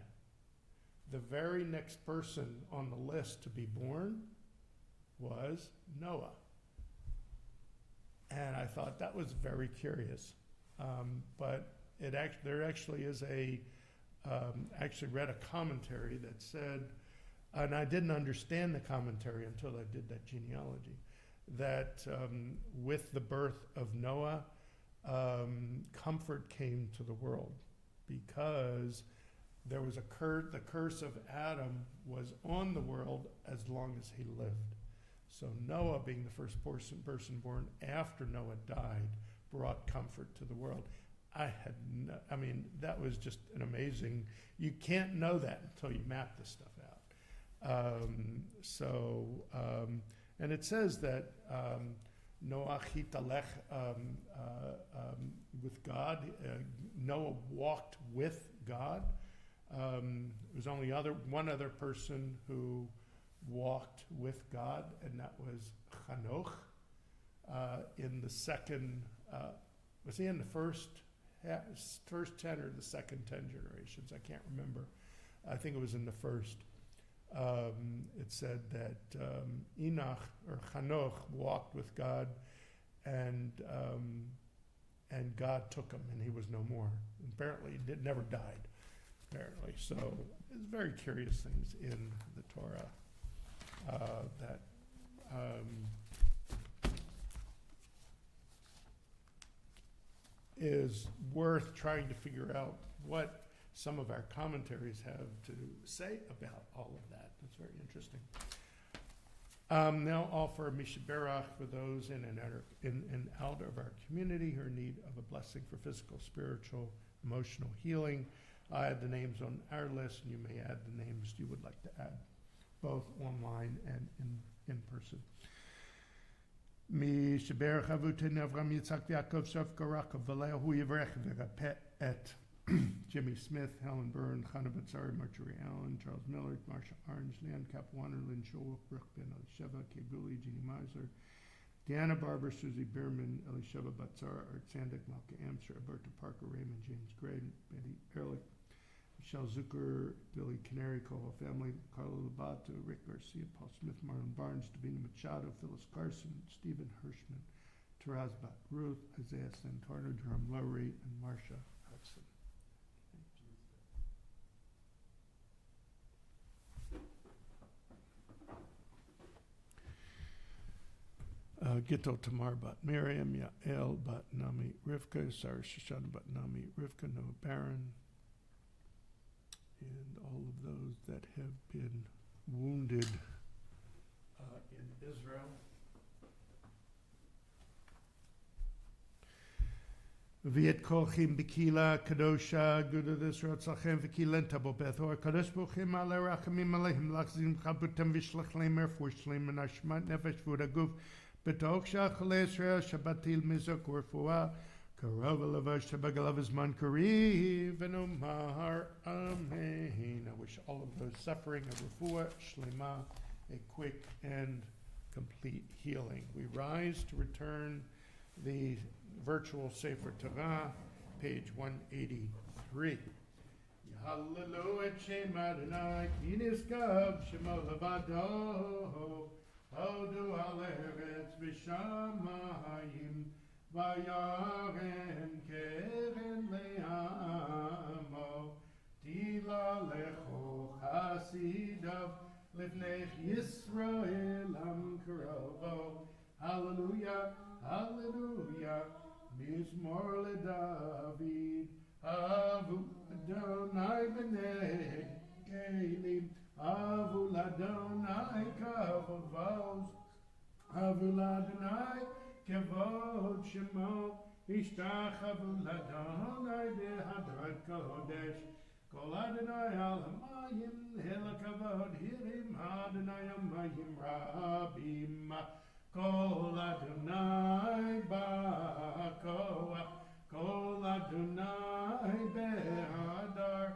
the very next person on the list to be born was Noah. And I thought that was very curious. But there actually is actually read a commentary that said, and I didn't understand the commentary until I did that genealogy, that with the birth of Noah, comfort came to the world because there was the curse of Adam was on the world as long as he lived. So Noah, being the first person born after Noah died, brought comfort to the world. That was just an amazing, you can't know that until you map this stuff out. And it says that Noah hitalech with God. Noah walked with God. There was only one other person who walked with God, and that was Hanoch. In the second, was he in the first 10 or the second 10 generations? I can't remember. I think it was in the first. It said that Enoch or Hanoch walked with God, and God took him, and he was no more. Apparently, he never died. Apparently, so it's very curious things in the Torah that is worth trying to figure out what some of our commentaries have to say about all of that. That's very interesting. Now offer a Mishaberach for those in and out of our community who are in need of a blessing for physical, spiritual, emotional healing. I add the names on our list, and you may add the names you would like to add, both online and in person. Mishaberach Avutenu Avram Yitzhak Yaakov Sof Garakov Valehu Yivrech V'Rapet Et Jimmy Smith, Helen Byrne, Chana Batsari, Marjorie Allen, Charles Miller, Marsha Orange, Nan Kapwaner, Lynn Shul, Brooke Ben Elisheva, Kay Bully, Jeannie Meisler, Deanna Barber, Susie Bierman, Elisheva Batsar, Art Sandik, Malka Amster, Alberta Parker, Raymond James Gray, Betty Ehrlich, Michelle Zucker, Billy Canary, Cole family, Carlo Lobato, Rick Garcia, Paul Smith, Marlon Barnes, Davina Machado, Phyllis Carson, Stephen Hirschman, Taraz Bat Ruth, Isaiah Santarno, Jerome Lowry, and Marcia Hudson. Gitto Tamar Bat Miriam, Yael Bat Nami Rivka, Sarah Shoshana Bat Nami Rivka, Noah Baron, and all of those that have been wounded in Israel. V'et kolchim b'kila kadosha Agudath Israel tzalchem v'kila tabo bethor kadosh b'uchim ale rachamim aleihim lachzim chabutem v'shlach leim erfush leim menashmat nefesh v'udaguf b'tok shachal Israel shabbatil mizok urfuah karov alavash tabagalav izman kariv v'nomar amen. I wish all of those suffering of refuah shlema a quick and complete healing. We rise to return the virtual Sefer Torah, page 183. Hallelujah, Shem Adonai, Kiniskav, Shemo Levado, Hodu Aleretz B'Shamayim, Vayaren Keren Le'amo, Tila Lecho Chasidav, Livnech Yisrael Am Karovo. Hallelujah, hallelujah, Mizmor LeDavid, Avu Adonai B'nei Kelim, Avu L'Adonai Kavod, Avu L'Adonai Kavod Shemo, Ishtachavu L'Adonai B'Hadrat Kodesh, Kol Adonai Al Hamayim, Hela Kavod Hirim, Adonai Hamayim Rabim, Kol Adonai Ba'koach, Kol Adonai Behadar,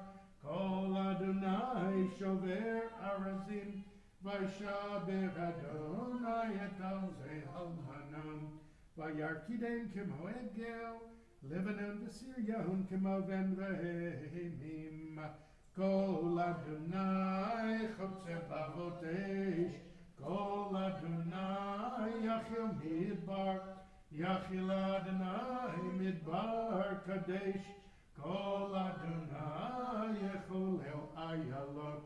Kol Adonai Shover Arazim, Vaishaber Adonai et Alzei Almanon, Vayarkidem Kemo Egel, Lebanon Besir Yahun Kemo Ben Vehemim, Kol Adonai Chotze Bavotesh, Kol Adonai Yachil Midbar, Yachil Adonai Midbar Kadesh, Kol Adonai Yecholel Ayalot,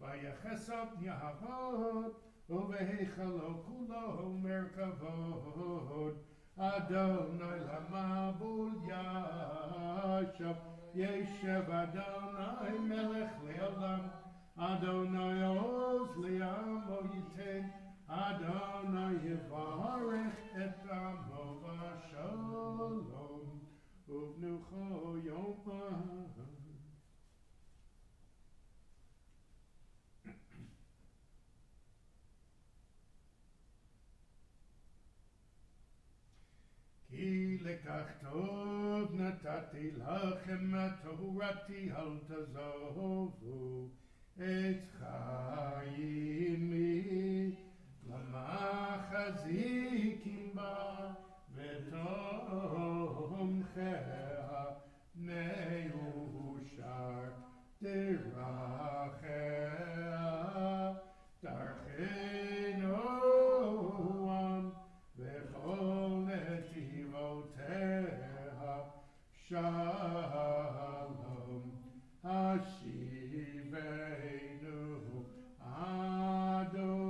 Vayachesot Yahavot, Uvehechalo Kulo Merkavod, Adonai Lamabul Yashav, Yeshev Adonai Melech Leolam, Adonai Oz Liam Oyitain, Adonai Yevarech et Amo Shalom, Uvnucho Yomah. Ki lekach tov natati lachem torati al tazovu et chayimi lamachazikim ba vetomchea meushar derachea darchenoam vechol netivoteha shalom hashivenu Adonai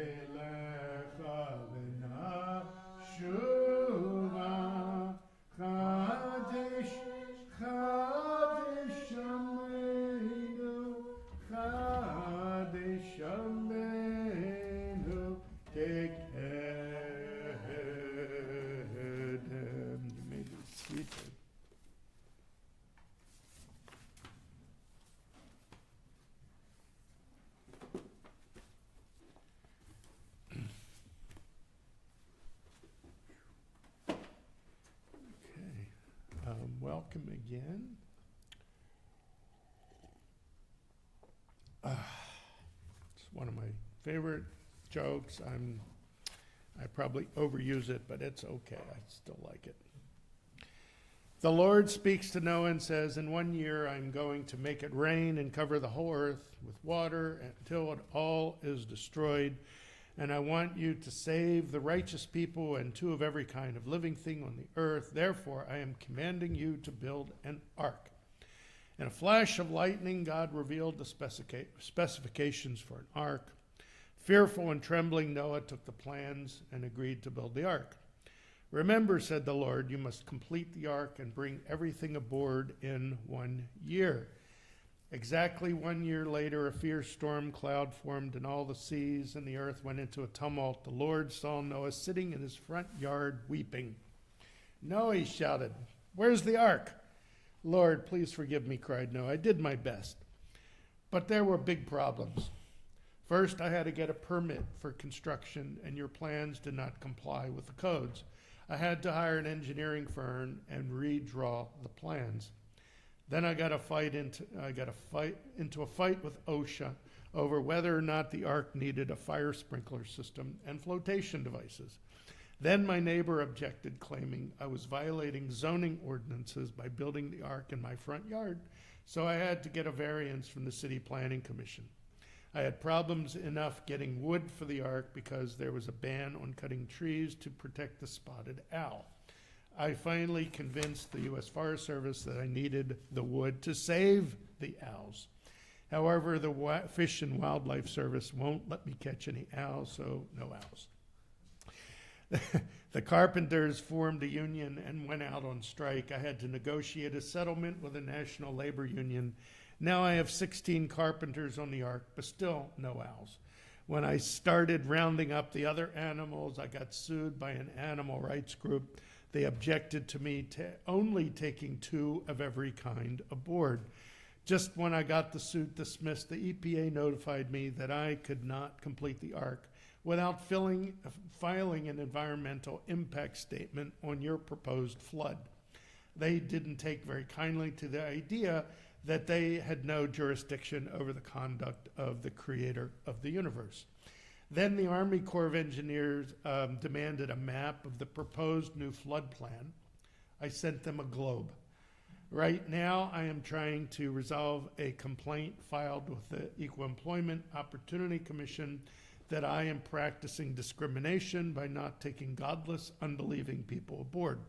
elecha v'nashuva Chadesh Chadesh Ameinu Chadesh Ameinu Tekedem. You may be seated. Welcome again. It's one of my favorite jokes. I probably overuse it, but it's okay. I still like it. The Lord speaks to Noah and says, in 1 year I'm going to make it rain and cover the whole earth with water until it all is destroyed. And I want you to save the righteous people and two of every kind of living thing on the earth. Therefore, I am commanding you to build an ark. In a flash of lightning, God revealed the specifications for an ark. Fearful and trembling, Noah took the plans and agreed to build the ark. Remember, said the Lord, you must complete the ark and bring everything aboard in 1 year. Exactly 1 year later, a fierce storm cloud formed and all the seas and the earth went into a tumult. The Lord saw Noah sitting in his front yard weeping. Noah, he shouted, where's the ark? Lord, please forgive me, cried Noah. I did my best. But there were big problems. First, I had to get a permit for construction, and your plans did not comply with the codes. I had to hire an engineering firm and redraw the plans. Then I got into a fight with OSHA over whether or not the ark needed a fire sprinkler system and flotation devices. Then my neighbor objected, claiming I was violating zoning ordinances by building the ark in my front yard, so I had to get a variance from the City Planning Commission. I had problems enough getting wood for the ark because there was a ban on cutting trees to protect the spotted owl. I finally convinced the U.S. Forest Service that I needed the wood to save the owls. However, the Fish and Wildlife Service won't let me catch any owls, so no owls. The carpenters formed a union and went out on strike. I had to negotiate a settlement with the National Labor Union. Now I have 16 carpenters on the ark, but still no owls. When I started rounding up the other animals, I got sued by an animal rights group. They objected to me only taking two of every kind aboard. Just when I got the suit dismissed, the EPA notified me that I could not complete the ark without filing an environmental impact statement on your proposed flood. They didn't take very kindly to the idea that they had no jurisdiction over the conduct of the creator of the universe. Then the Army Corps of Engineers demanded a map of the proposed new flood plan. I sent them a globe. Right now, I am trying to resolve a complaint filed with the Equal Employment Opportunity Commission that I am practicing discrimination by not taking godless, unbelieving people aboard.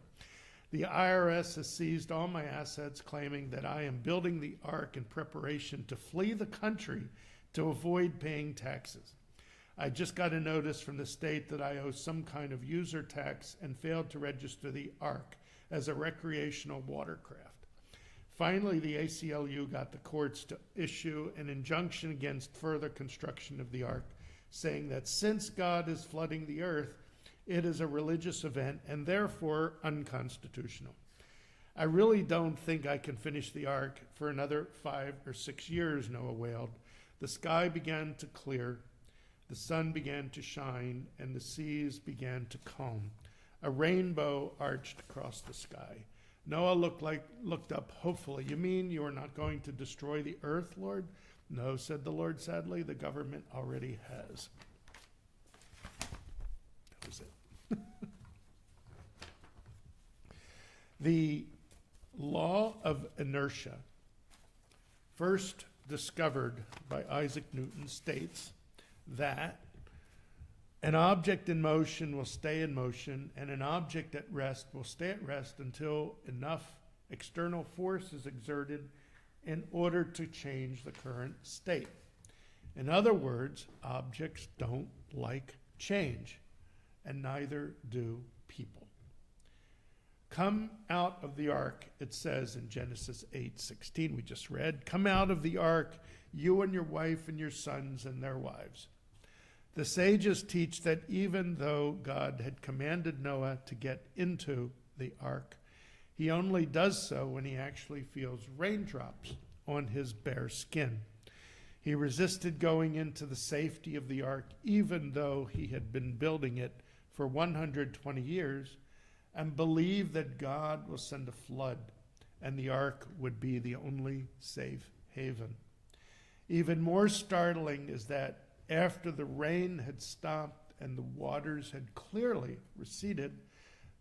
The IRS has seized all my assets, claiming that I am building the ark in preparation to flee the country to avoid paying taxes. I just got a notice from the state that I owe some kind of user tax and failed to register the ark as a recreational watercraft. Finally, the ACLU got the courts to issue an injunction against further construction of the ark, saying that since God is flooding the earth, it is a religious event and therefore unconstitutional. I really don't think I can finish the ark for another 5 or 6 years, Noah wailed. The sky began to clear, the sun began to shine, and the seas began to calm. A rainbow arched across the sky. Noah looked up hopefully. You mean you are not going to destroy the earth, Lord? No, said the Lord sadly, the government already has. That was it. The law of inertia, first discovered by Isaac Newton, states that an object in motion will stay in motion, and an object at rest will stay at rest until enough external force is exerted in order to change the current state. In other words, objects don't like change, and neither do people. Come out of the ark, it says in Genesis 8:16, we just read. Come out of the ark, you and your wife and your sons and their wives. The sages teach that even though God had commanded Noah to get into the ark, he only does so when he actually feels raindrops on his bare skin. He resisted going into the safety of the ark, even though he had been building it for 120 years, and believed that God will send a flood, and the ark would be the only safe haven. Even more startling is that after the rain had stopped and the waters had clearly receded,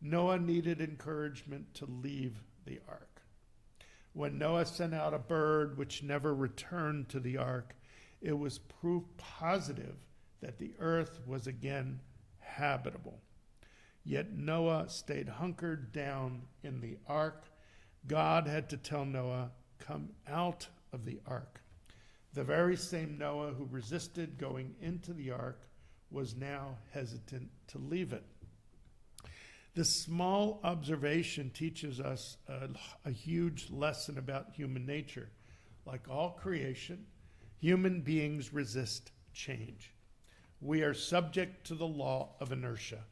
Noah needed encouragement to leave the ark. When Noah sent out a bird which never returned to the ark, it was proof positive that the earth was again habitable. Yet Noah stayed hunkered down in the ark. God had to tell Noah, come out of the ark. The very same Noah who resisted going into the ark was now hesitant to leave it. This small observation teaches us a huge lesson about human nature. Like all creation, human beings resist change. We are subject to the law of inertia,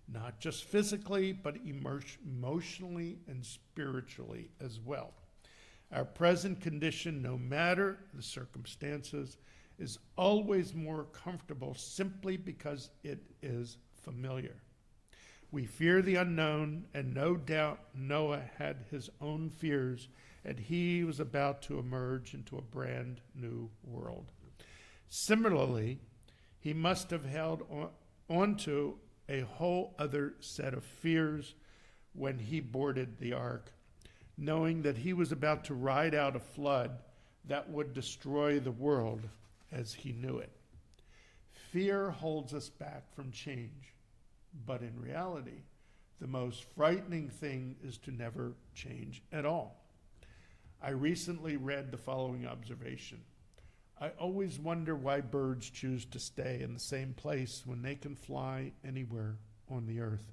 not just physically, but emotionally and spiritually as well. Our present condition, no matter the circumstances, is always more comfortable simply because it is familiar. We fear the unknown, and no doubt Noah had his own fears, and he was about to emerge into a brand new world. Similarly, he must have held onto a whole other set of fears when he boarded the ark, knowing that he was about to ride out a flood that would destroy the world as he knew it. Fear holds us back from change, but in reality, the most frightening thing is to never change at all. I recently read the following observation. I always wonder why birds choose to stay in the same place when they can fly anywhere on the earth.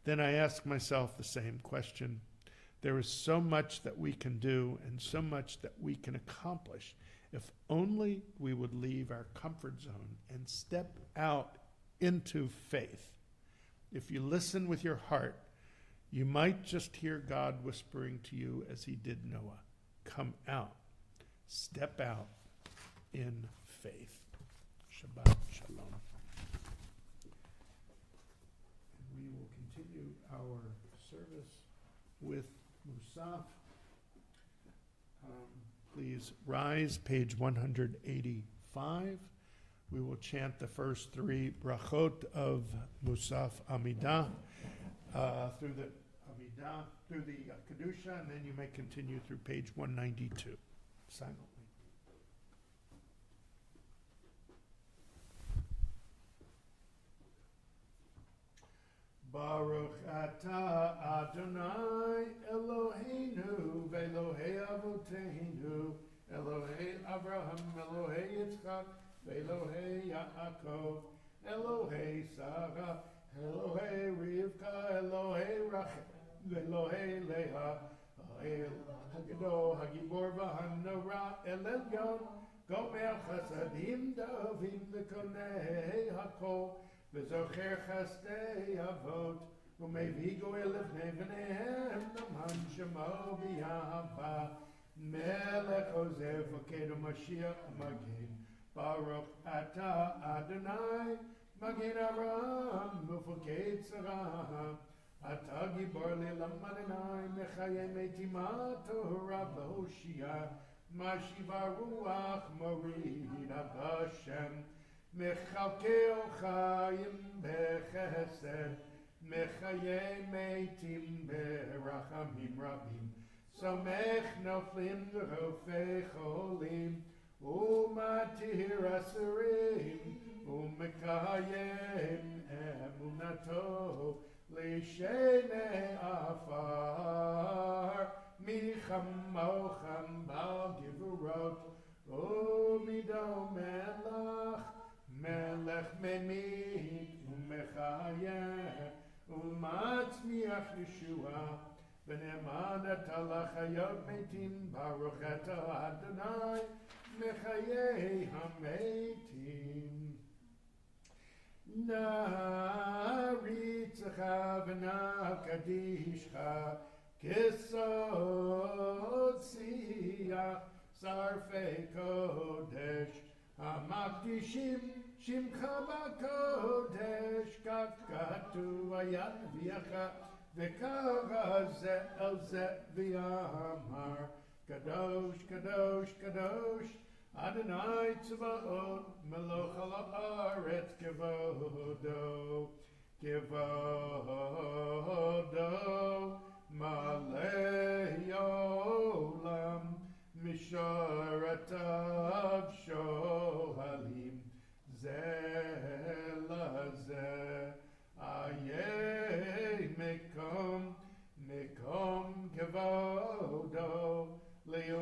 Then I ask myself the same question. There is so much that we can do and so much that we can accomplish if only we would leave our comfort zone and step out into faith. If you listen with your heart, you might just hear God whispering to you as he did Noah, come out, step out in faith. Shabbat Shalom. our service with Musaf. Please rise, page 185. We will chant the first three brachot of Musaf Amidah through the Amidah, through the Kedusha, and then you may continue through page 192 silently. Baruch atah Adonai Eloheinu ve'Elohei Avoteinu Elohei Abraham Elohei Yitzchak ve'Elohei Yaakov Elohei Sarah Elohei Rivka Elohei Rachel ve'Elohei Leah El Haggadah Hagibor v'Hanora El Elyon Gomer Chasadim Dovim v'Konei Hakol וזוכר חסדי אבות, ומביא גואל לבני בניהם, נאמן שמו באהבה, מלך עוזב, פקד ומשיח מגן, ברוך אתה אדוני, מגן אברהם, ופקד שרה, אתה גיבור לי למד עיני, מחיי מתי מה טהרה בהושיע, משיבה רוח מוריד הבשם, מחלקי חיים בחסד, מחיי מתים ברחמים רבים, סומך נופלים ורופא חולים, ומתיר אסירים, ומקיים אמונתו לשני עפר, מי כמוכם בעל גבורות, ומידו מלך, מלך ממית ומחיה ומצמיח ישועה ונאמן אתה לחיות מתים ברוך אתה אדוני מחיי המתים נריצך ונקדישך כסוד שיח שרפי קודש המקדישים שמך בקודש, כך כתוב היה נביאך, וקרא זה אל זה ואמר, קדוש, קדוש, קדוש, אדוני צבאות, מלוך על הארץ כבודו, כבודו, מלא עולם, משורתיו שואלים, זה לזה, איי מקום, מקום כבודו, לעומתם,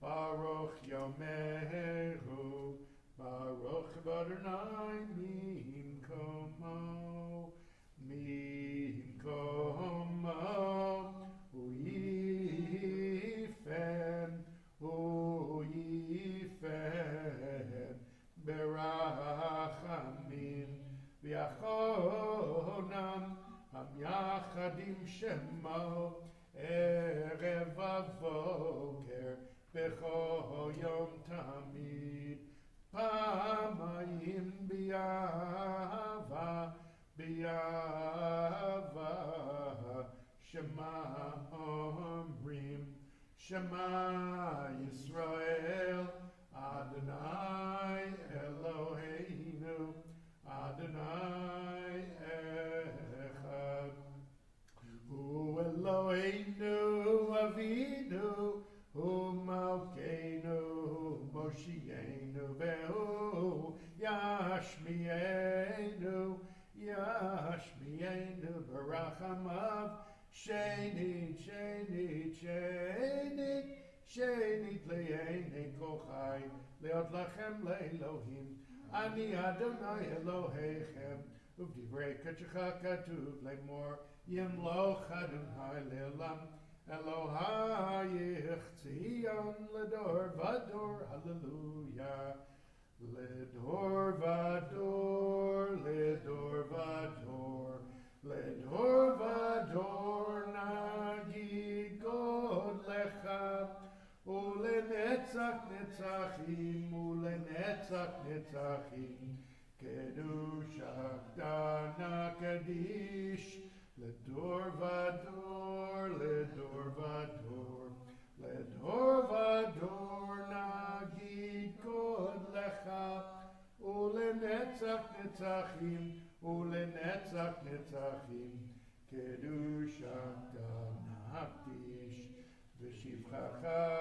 ברוך יאמרו, ברוך אדוני ממקומו, ממקומו, הוא ייפן ברחמים ויחונם המייחדים שמו ערב ובוקר בכל יום תמיד פעמיים באהבה שמה אומרים שמע ישראל אדוני אלוהינו אדוני אחד הוא אלוהינו אבינו הוא מלכנו מושיענו והוא ישמיענו ברחמיו שנית, שנית, שנית, שנית לעיני כל חי, להיות לכם לאלוהים, אני אדוני אלוהיכם, ובדברי קודשך כתוב לאמור, ימלוך אדוני לעולם, אלוהייך ציון לדור ודור, הללויה, לדור ודור, לדור ודור, לדור ודור נגיד גודלך ולנצח נצחים ולנצח נצחים קדושת נקדיש לדור ודור, לדור ודור, לדור ודור נגיד קודלך, ולנצח נצחים, ולנצח נצחים, קדושת נקדיש, ושבחך